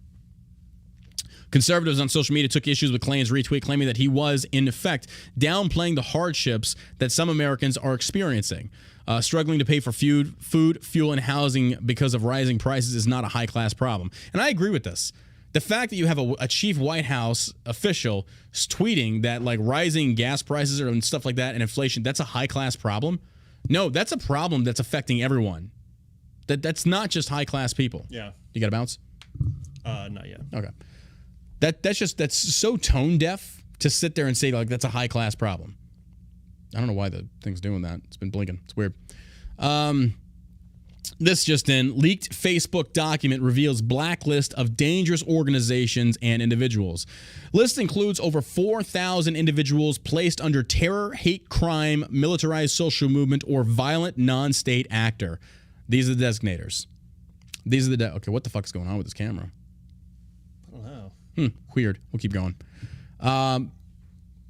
Conservatives on social media took issues with Klain's retweet, claiming that he was, in effect, downplaying the hardships that some Americans are experiencing. Struggling to pay for food, fuel, and housing because of rising prices is not a high-class problem. And I agree with this. The fact that you have a chief White House official tweeting that like rising gas prices and stuff like that and inflation, that's a high-class problem. No, that's a problem that's affecting everyone. That's not just high-class people. Yeah. You got to bounce? Not yet. Okay. That's so tone deaf to sit there and say like that's a high-class problem. I don't know why the thing's doing that. It's been blinking. It's weird. This just in. Leaked Facebook document reveals blacklist of dangerous organizations and individuals. List includes over 4,000 individuals placed under terror, hate crime, militarized social movement, or violent non-state actor. These are the designators. These are the... okay, what the fuck is going on with this camera? I don't know. Weird. We'll keep going.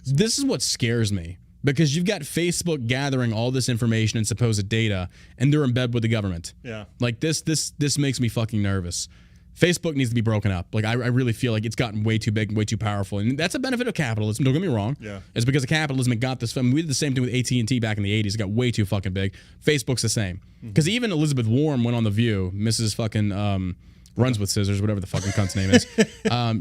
This is what scares me. Because you've got Facebook gathering all this information and supposed data, and they're in bed with the government. Yeah. Like this makes me fucking nervous. Facebook needs to be broken up. Like I really feel like it's gotten way too big and way too powerful, and that's a benefit of capitalism. Don't get me wrong. Yeah. It's because of capitalism it got this. I mean, we did the same thing with AT&T back in the 80s. It got way too fucking big. Facebook's the same. Because even Elizabeth Warren went on The View, Mrs. fucking runs with scissors, whatever the fucking cunt's name is.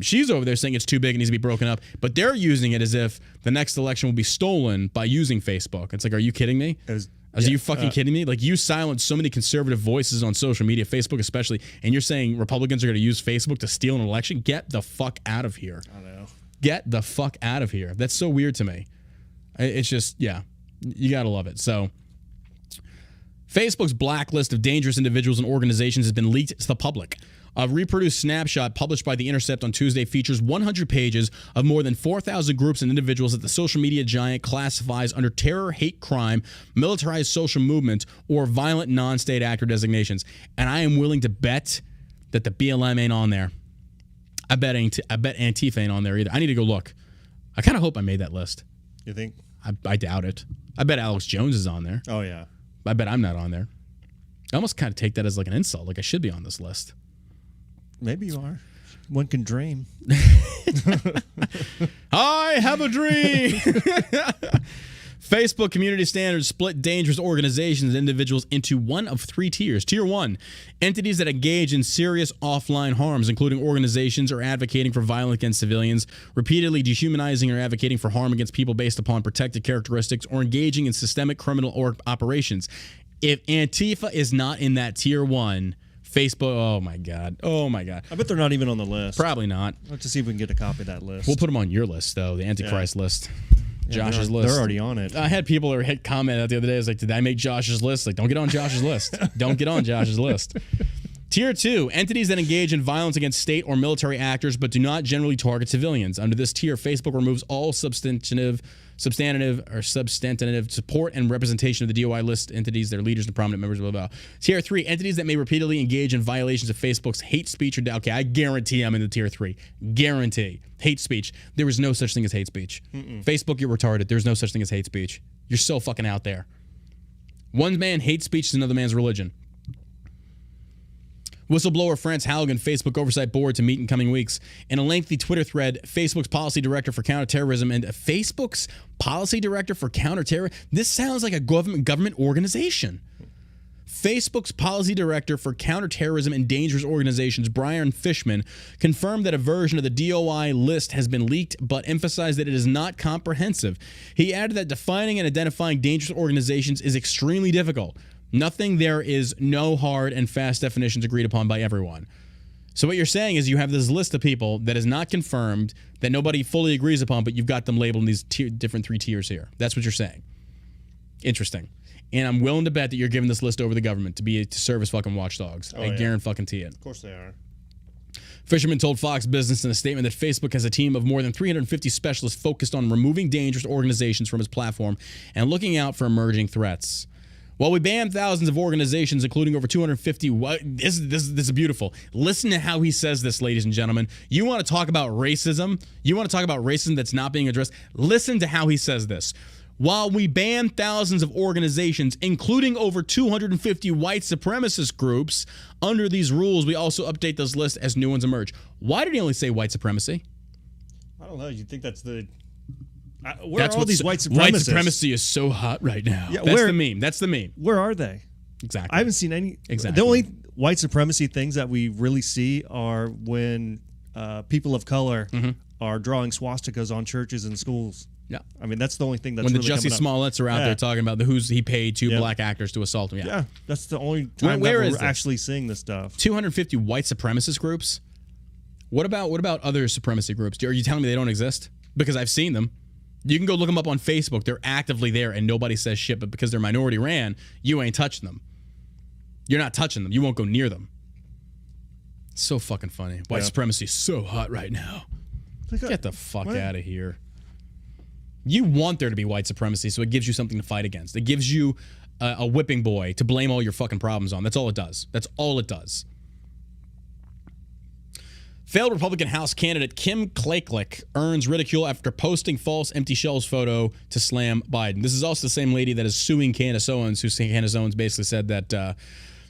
She's over there saying it's too big and needs to be broken up, but they're using it as if the next election will be stolen by using Facebook. It's like, are you kidding me? Are you fucking kidding me? Like, you silence so many conservative voices on social media, Facebook especially, and you're saying Republicans are going to use Facebook to steal an election? Get the fuck out of here. I know. Get the fuck out of here. That's so weird to me. It's just, yeah, you got to love it. So Facebook's blacklist of dangerous individuals and organizations has been leaked to the public. A reproduced snapshot published by The Intercept on Tuesday features 100 pages of more than 4,000 groups and individuals that the social media giant classifies under terror, hate crime, militarized social movement, or violent non-state actor designations. And I am willing to bet that the BLM ain't on there. I bet Antifa ain't on there either. I need to go look. I kind of hope I made that list. You think? I doubt it. I bet Alex Jones is on there. Oh, yeah. I bet I'm not on there. I almost kind of take that as like an insult. Like I should be on this list. Maybe you are. One can dream. I have a dream. Facebook community standards split dangerous organizations and individuals into one of 3 tiers. Tier 1, entities that engage in serious offline harms, including organizations or advocating for violence against civilians, repeatedly dehumanizing or advocating for harm against people based upon protected characteristics, or engaging in systemic criminal operations. If Antifa is not in that tier 1, Facebook, oh my God. I bet they're not even on the list. Probably not. Let's just see if we can get a copy of that list. We'll put them on your list, though, the Antichrist list. Josh's list. They're already on it. I had people that hit comment out the other day. I was like, did I make Josh's list? Like, don't get on Josh's list. Don't get on Josh's list. Tier 2, entities that engage in violence against state or military actors but do not generally target civilians. Under this tier, Facebook removes all substantive support and representation of the DOI list entities, their leaders and prominent members, blah, blah, blah. Tier 3, entities that may repeatedly engage in violations of Facebook's hate speech or okay, I guarantee I'm in the tier 3. Guarantee. Hate speech. There is no such thing as hate speech. Facebook, you're retarded. There's no such thing as hate speech. You're so fucking out there. One man hate speech is another man's religion. Whistleblower France Halligan, Facebook Oversight Board to meet in coming weeks. In a lengthy Twitter thread, Facebook's policy director for counterterrorism and Facebook's policy director for counterterrorism. This sounds like a government organization. Facebook's policy director for counterterrorism and dangerous organizations, Brian Fishman, confirmed that a version of the DOI list has been leaked, but emphasized that it is not comprehensive. He added that defining and identifying dangerous organizations is extremely difficult. Nothing there is no hard and fast definitions agreed upon by everyone. So what you're saying is you have this list of people that is not confirmed, that nobody fully agrees upon, but you've got them labeled in these different 3 tiers here. That's what you're saying. Interesting. And I'm willing to bet that you're giving this list over to the government to serve as fucking watchdogs. I guarantee it. Of course they are. Fisherman told Fox Business in a statement that Facebook has a team of more than 350 specialists focused on removing dangerous organizations from its platform and looking out for emerging threats. While we banned thousands of organizations, including over 250, this is beautiful. Listen to how he says this, ladies and gentlemen. You want to talk about racism? You want to talk about racism that's not being addressed? Listen to how he says this. While we ban thousands of organizations, including over 250 white supremacist groups, under these rules, we also update this list as new ones emerge. Why did he only say white supremacy? I don't know. You think that's the... Where are all these white supremacists? White supremacy is so hot right now. Yeah, that's the meme. That's the meme. Where are they? Exactly. I haven't seen any. Exactly. The only white supremacy things that we really see are when people of color are drawing swastikas on churches and schools. Yeah. I mean, that's the only thing that's when really the Jussie Smolletts are out there talking about who's he paid 2 black actors to assault him. Yeah, that's the only time that we're actually seeing this stuff. 250 white supremacist groups? What about other supremacy groups? Are you telling me they don't exist? Because I've seen them. You can go look them up on Facebook. They're actively there and nobody says shit, but because they're minority ran, you ain't touching them. You're not touching them. You won't go near them. It's so fucking funny. White supremacy is so hot right now. Get the fuck out of here. You want there to be white supremacy, so it gives you something to fight against. It gives you a whipping boy to blame all your fucking problems on. That's all it does. That's all it does. Failed Republican House candidate Kim Klacik earns ridicule after posting false empty shells photo to slam Biden. This is also the same lady that is suing Candace Owens, who Candace Owens basically said that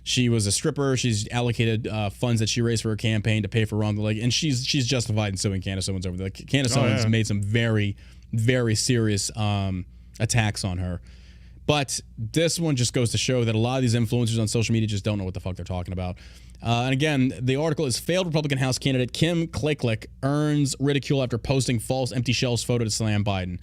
she was a stripper. She's allocated funds that she raised for her campaign to pay for wrong leg, and she's justified in suing Candace Owens over that. Candace Owens made some very serious attacks on her. But this one just goes to show that a lot of these influencers on social media just don't know what the fuck they're talking about. And again, the article is failed Republican House candidate Kim Klacik earns ridicule after posting false empty shells photo to slam Biden.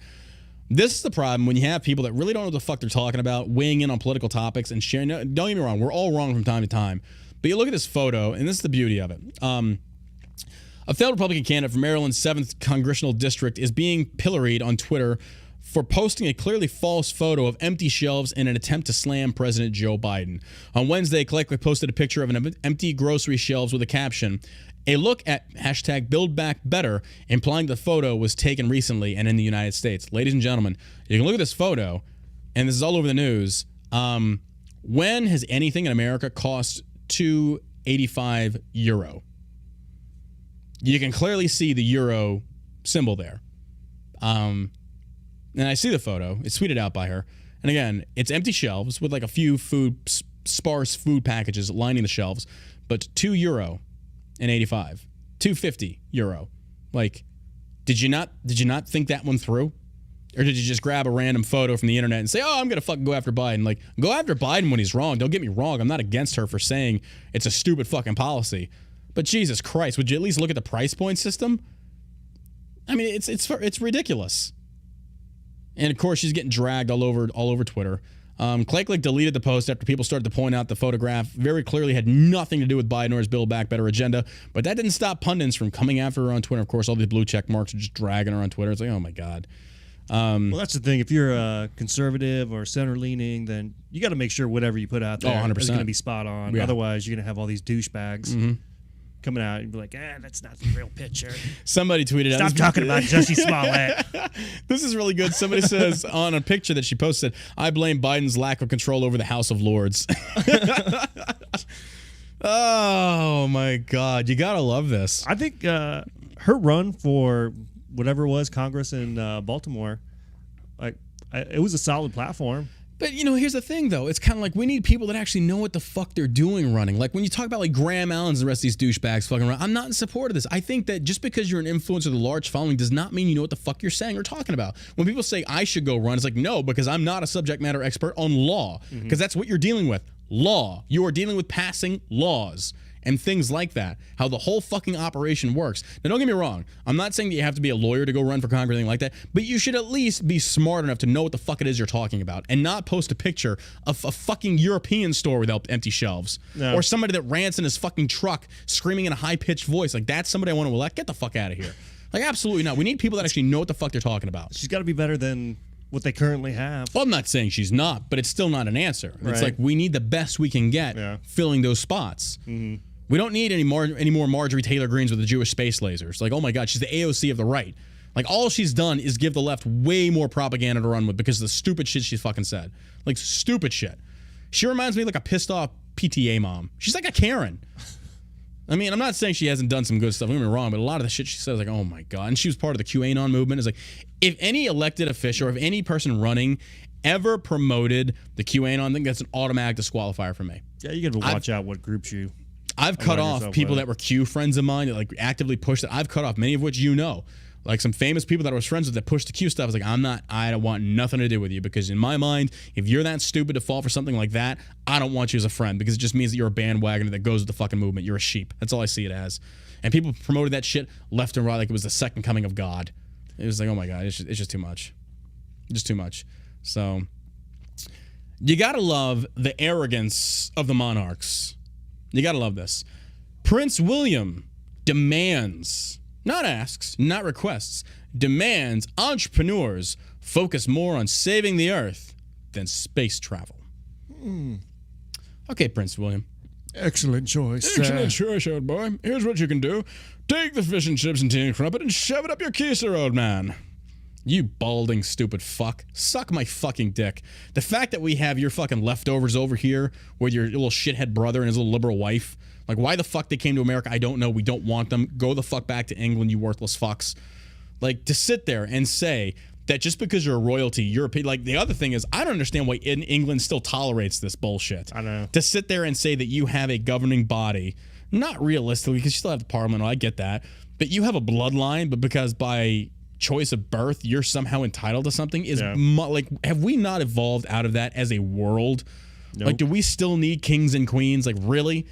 This is the problem when you have people that really don't know what the fuck they're talking about, weighing in on political topics and sharing. Don't get me wrong, we're all wrong from time to time. But you look at this photo, and this is the beauty of it. A failed Republican candidate from Maryland's 7th Congressional District is being pilloried on Twitter for posting a clearly false photo of empty shelves in an attempt to slam President Joe Biden. On Wednesday, Klacik posted a picture of an empty grocery shelves with a caption, "A look at #BuildBackBetter," implying the photo was taken recently and in the United States. Ladies and gentlemen, you can look at this photo, and this is all over the news. When has anything in America cost €2.85? You can clearly see the euro symbol there. And I see the photo. It's tweeted out by her. And again, it's empty shelves with like a few sparse food packages lining the shelves, but €2.85, €2.50. Like, did you not think that one through? Or did you just grab a random photo from the internet and say, oh, I'm going to fucking go after Biden? Like, go after Biden when he's wrong. Don't get me wrong. I'm not against her for saying it's a stupid fucking policy. But Jesus Christ, would you at least look at the price point system? I mean, it's ridiculous. And of course, she's getting dragged all over Twitter. Clayclick deleted the post after people started to point out the photograph very clearly had nothing to do with Biden or his Build Back Better agenda. But that didn't stop pundits from coming after her on Twitter. Of course, all these blue check marks are just dragging her on Twitter. It's like, oh my God. Well, that's the thing. If you're a conservative or center-leaning, then you got to make sure whatever you put out there 100%. is going to be spot on. Yeah. Otherwise, you're going to have all these douchebags coming out and be like, that's not the real picture. Somebody tweeted out. Stop talking about Jussie Smollett. This is really good. Somebody says on a picture that she posted, I blame Biden's lack of control over the House of Lords. Oh, my God. You got to love this. I think her run for whatever it was, Congress in Baltimore, it was a solid platform. But, here's the thing, though. It's kind of like we need people that actually know what the fuck they're doing running. Like, when you talk about, like, Graham Allens and the rest of these douchebags fucking around, I'm not in support of this. I think that just because you're an influencer with a large following does not mean you know what the fuck you're saying or talking about. When people say I should go run, it's like, no, because I'm not a subject matter expert on law. Because that's what you're dealing with. Law. You are dealing with passing laws. And things like that, how the whole fucking operation works. Now, don't get me wrong. I'm not saying that you have to be a lawyer to go run for Congress or anything like that, but you should at least be smart enough to know what the fuck it is you're talking about and not post a picture of a fucking European store without empty shelves. No. Or somebody that rants in his fucking truck screaming in a high-pitched voice. Like, that's somebody I want to elect. Get the fuck out of here. Like, absolutely not. We need people that actually know what the fuck they're talking about. She's got to be better than what they currently have. Well, I'm not saying she's not, but it's still not an answer. Right. It's like we need the best we can get filling those spots. Mm-hmm. We don't need any more Marjorie Taylor Greens with the Jewish space lasers. Like, oh my God, she's the AOC of the right. Like, all she's done is give the left way more propaganda to run with because of the stupid shit she's fucking said. Like, stupid shit. She reminds me of like a pissed off PTA mom. She's like a Karen. I mean, I'm not saying she hasn't done some good stuff. Don't get me wrong, but a lot of the shit she says, like, oh my God. And she was part of the QAnon movement. It's like, if any elected official or if any person running ever promoted the QAnon thing, that's an automatic disqualifier for me. Yeah, you got to watch out what groups you. I've cut off people that were Q friends of mine that like actively pushed it. I've cut off many of which like some famous people that I was friends with that pushed the Q stuff. I was like, I don't want nothing to do with you because in my mind, if you're that stupid to fall for something like that, I don't want you as a friend because it just means that you're a bandwagoner that goes with the fucking movement. You're a sheep. That's all I see it as. And people promoted that shit left and right like it was the second coming of God. It was like, oh my God, it's just too much. Just too much. So you got to love the arrogance of the monarchs. You got to love this. Prince William demands, not asks, not requests, demands entrepreneurs focus more on saving the earth than space travel. Okay, Prince William. Excellent choice. Excellent choice, old boy. Here's what you can do. Take the fish and chips and tea and crumpet and shove it up your keister, old man. You balding stupid fuck. Suck my fucking dick. The fact that we have your fucking leftovers over here with your little shithead brother and his little liberal wife. Like, why the fuck they came to America, I don't know. We don't want them. Go the fuck back to England, you worthless fucks. Like, to sit there and say that just because you're a royalty, you're a... Like, the other thing is, I don't understand why England still tolerates this bullshit. I know. To sit there and say that you have a governing body, not realistically, because you still have the parliament, I get that, but you have a bloodline, but because by... choice of birth, you're somehow entitled to something is like, have we not evolved out of that as a world? Nope. Like, do we still need kings and queens? Like, really?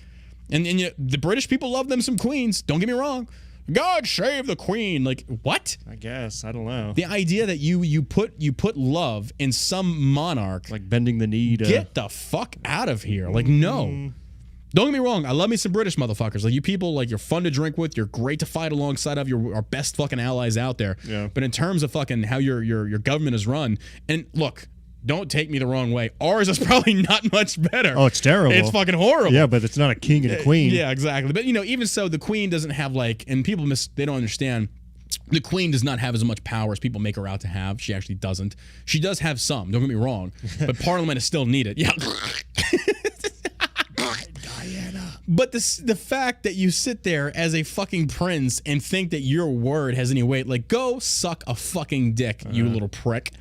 And you know, the British people love them some queens. Don't get me wrong. God save the queen. Like, what? I guess. I don't know. The idea that you put love in some monarch, like bending the knee to get the fuck out of here. Like, no. Don't get me wrong. I love me some British motherfuckers. Like, you people, like, you're fun to drink with. You're great to fight alongside of. You're our best fucking allies out there. Yeah. But in terms of fucking how your government is run, and look, don't take me the wrong way. Ours is probably not much better. Oh, it's terrible. It's fucking horrible. Yeah, but it's not a king and a queen. Yeah, exactly. But, you know, even so, the queen doesn't have, like, and people they don't understand. The queen does not have as much power as people make her out to have. She actually doesn't. She does have some. Don't get me wrong. But Parliament is still needed. Yeah. But the fact that you sit there as a fucking prince and think that your word has any weight, like, go suck a fucking dick, you little prick.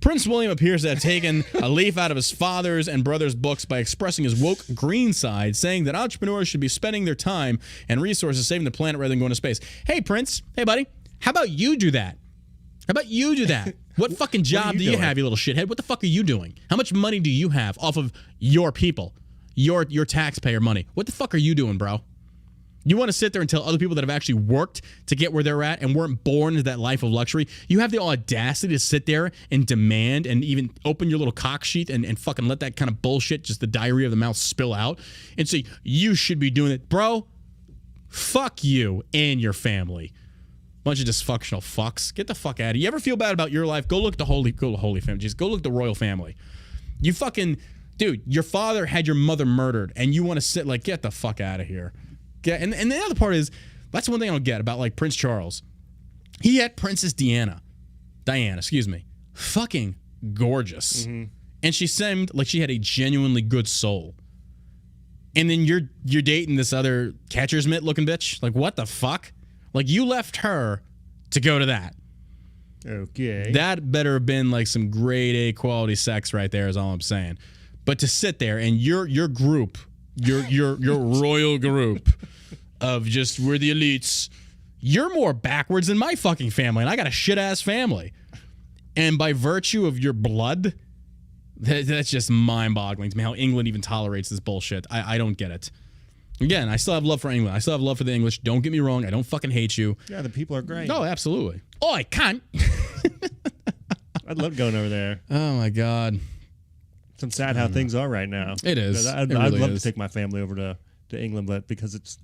Prince William appears to have taken a leaf out of his father's and brother's books by expressing his woke green side, saying that entrepreneurs should be spending their time and resources saving the planet rather than going to space. Hey, Prince. Hey, buddy. How about you do that? How about you do that? What fucking job do you have, you little shithead? What the fuck are you doing? How much money do you have off of your people, your taxpayer money? What the fuck are you doing, bro? You want to sit there and tell other people that have actually worked to get where they're at and weren't born into that life of luxury? You have the audacity to sit there and demand and even open your little cock sheath and fucking let that kind of bullshit, just the diarrhea of the mouth, spill out and say, you should be doing it. Bro, fuck you and your family. Bunch of dysfunctional fucks. Get the fuck out of here. You ever feel bad about your life? Go look at the holy family. Just go look at the royal family. You fucking, dude, your father had your mother murdered and you want to sit like, get the fuck out of here. And the other part is, that's one thing I don't get about like Prince Charles. He had Princess Diana, fucking gorgeous. Mm-hmm. And she seemed like she had a genuinely good soul. And then you're dating this other catcher's mitt looking bitch. Like, what the fuck? Like, you left her to go to that. Okay. That better have been like some grade A quality sex right there is all I'm saying. But to sit there and your group, your royal group of just, we're the elites, you're more backwards than my fucking family, and I got a shit-ass family. And by virtue of your blood, that's just mind-boggling to me how England even tolerates this bullshit. I don't get it. Again, I still have love for England. I still have love for the English. Don't get me wrong. I don't fucking hate you. Yeah, the people are great. No, absolutely. Oh, I can't. I'd love going over there. Oh, my God. It's sad how things are right now. It is. I'd love to take my family over to England, but because it's,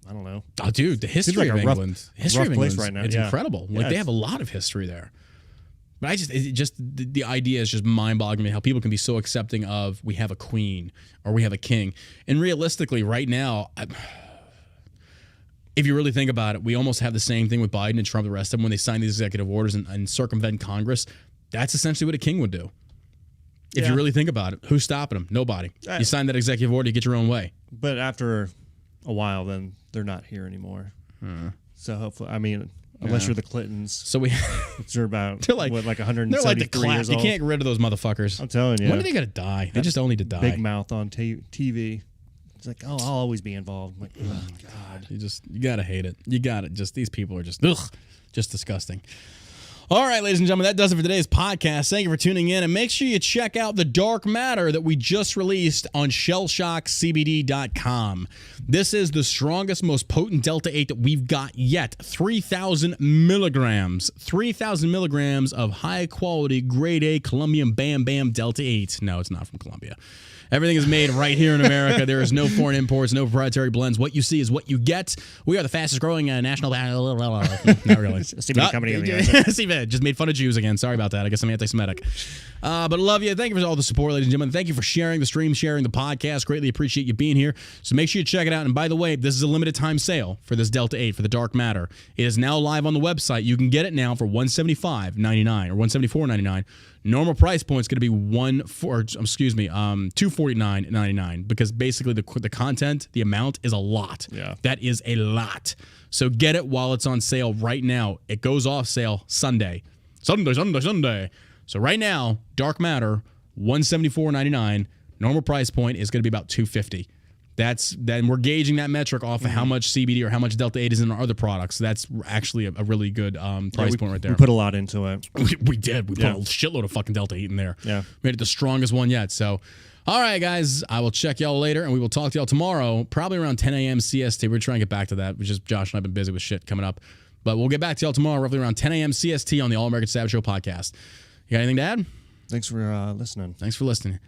I don't know. Oh, dude, the history of England. History of England right now. It's incredible. Like, they have a lot of history there. But the idea is just mind-boggling me how people can be so accepting of, we have a queen or we have a king. And realistically, right now, if you really think about it, we almost have the same thing with Biden and Trump, the rest of them, when they sign these executive orders and circumvent Congress. That's essentially what a king would do. If you really think about it, who's stopping them? Nobody. You sign that executive order, you get your own way. But after a while, then they're not here anymore. So hopefully, I mean, unless you're the Clintons. So they're about, they're like 173 they're like the years old. You can't get rid of those motherfuckers. I'm telling you. When are they going to die? They just all need to die. Big mouth on TV. It's like, oh, I'll always be involved. I'm like, oh, God. You got to hate it. You got it. Just these people are just disgusting. All right, ladies and gentlemen, that does it for today's podcast. Thank you for tuning in, and make sure you check out The Dark Matter that we just released on shellshockcbd.com. This is the strongest, most potent Delta 8 that we've got yet. 3,000 milligrams. 3,000 milligrams of high-quality, grade A Colombian Bam Bam Delta 8. No, it's not from Colombia. Everything is made right here in America. There is no foreign imports, no proprietary blends. What you see is what you get. We are the fastest growing national... Not really. CBD company in the USA. Just made fun of Jews again. Sorry about that. I guess I'm anti-Semitic. But love you. Thank you for all the support, ladies and gentlemen. Thank you for sharing the stream, sharing the podcast. Greatly appreciate you being here. So make sure you check it out. And by the way, this is a limited time sale for this Delta 8, for the Dark Matter. It is now live on the website. You can get it now for $175.99 or $174.99. Normal price point is going to be $249.99 because basically the content, the amount is a lot. Yeah. That is a lot. So get it while it's on sale right now. It goes off sale Sunday. Sunday. So right now, Dark Matter, $174.99. Normal price point is going to be about $250. Then we're gauging that metric off of how much CBD or how much Delta 8 is in our other products. So that's actually a really good price point right there. We put a lot into it. We did. We put a shitload of fucking Delta 8 in there. Yeah. Made it the strongest one yet. So, all right, guys, I will check y'all later, and we will talk to y'all tomorrow, probably around 10 a.m. CST. We're trying to get back to that, which is Josh and I have been busy with shit coming up. But we'll get back to y'all tomorrow, roughly around 10 a.m. CST on the All American Savage Show podcast. You got anything to add? Thanks for listening. Thanks for listening.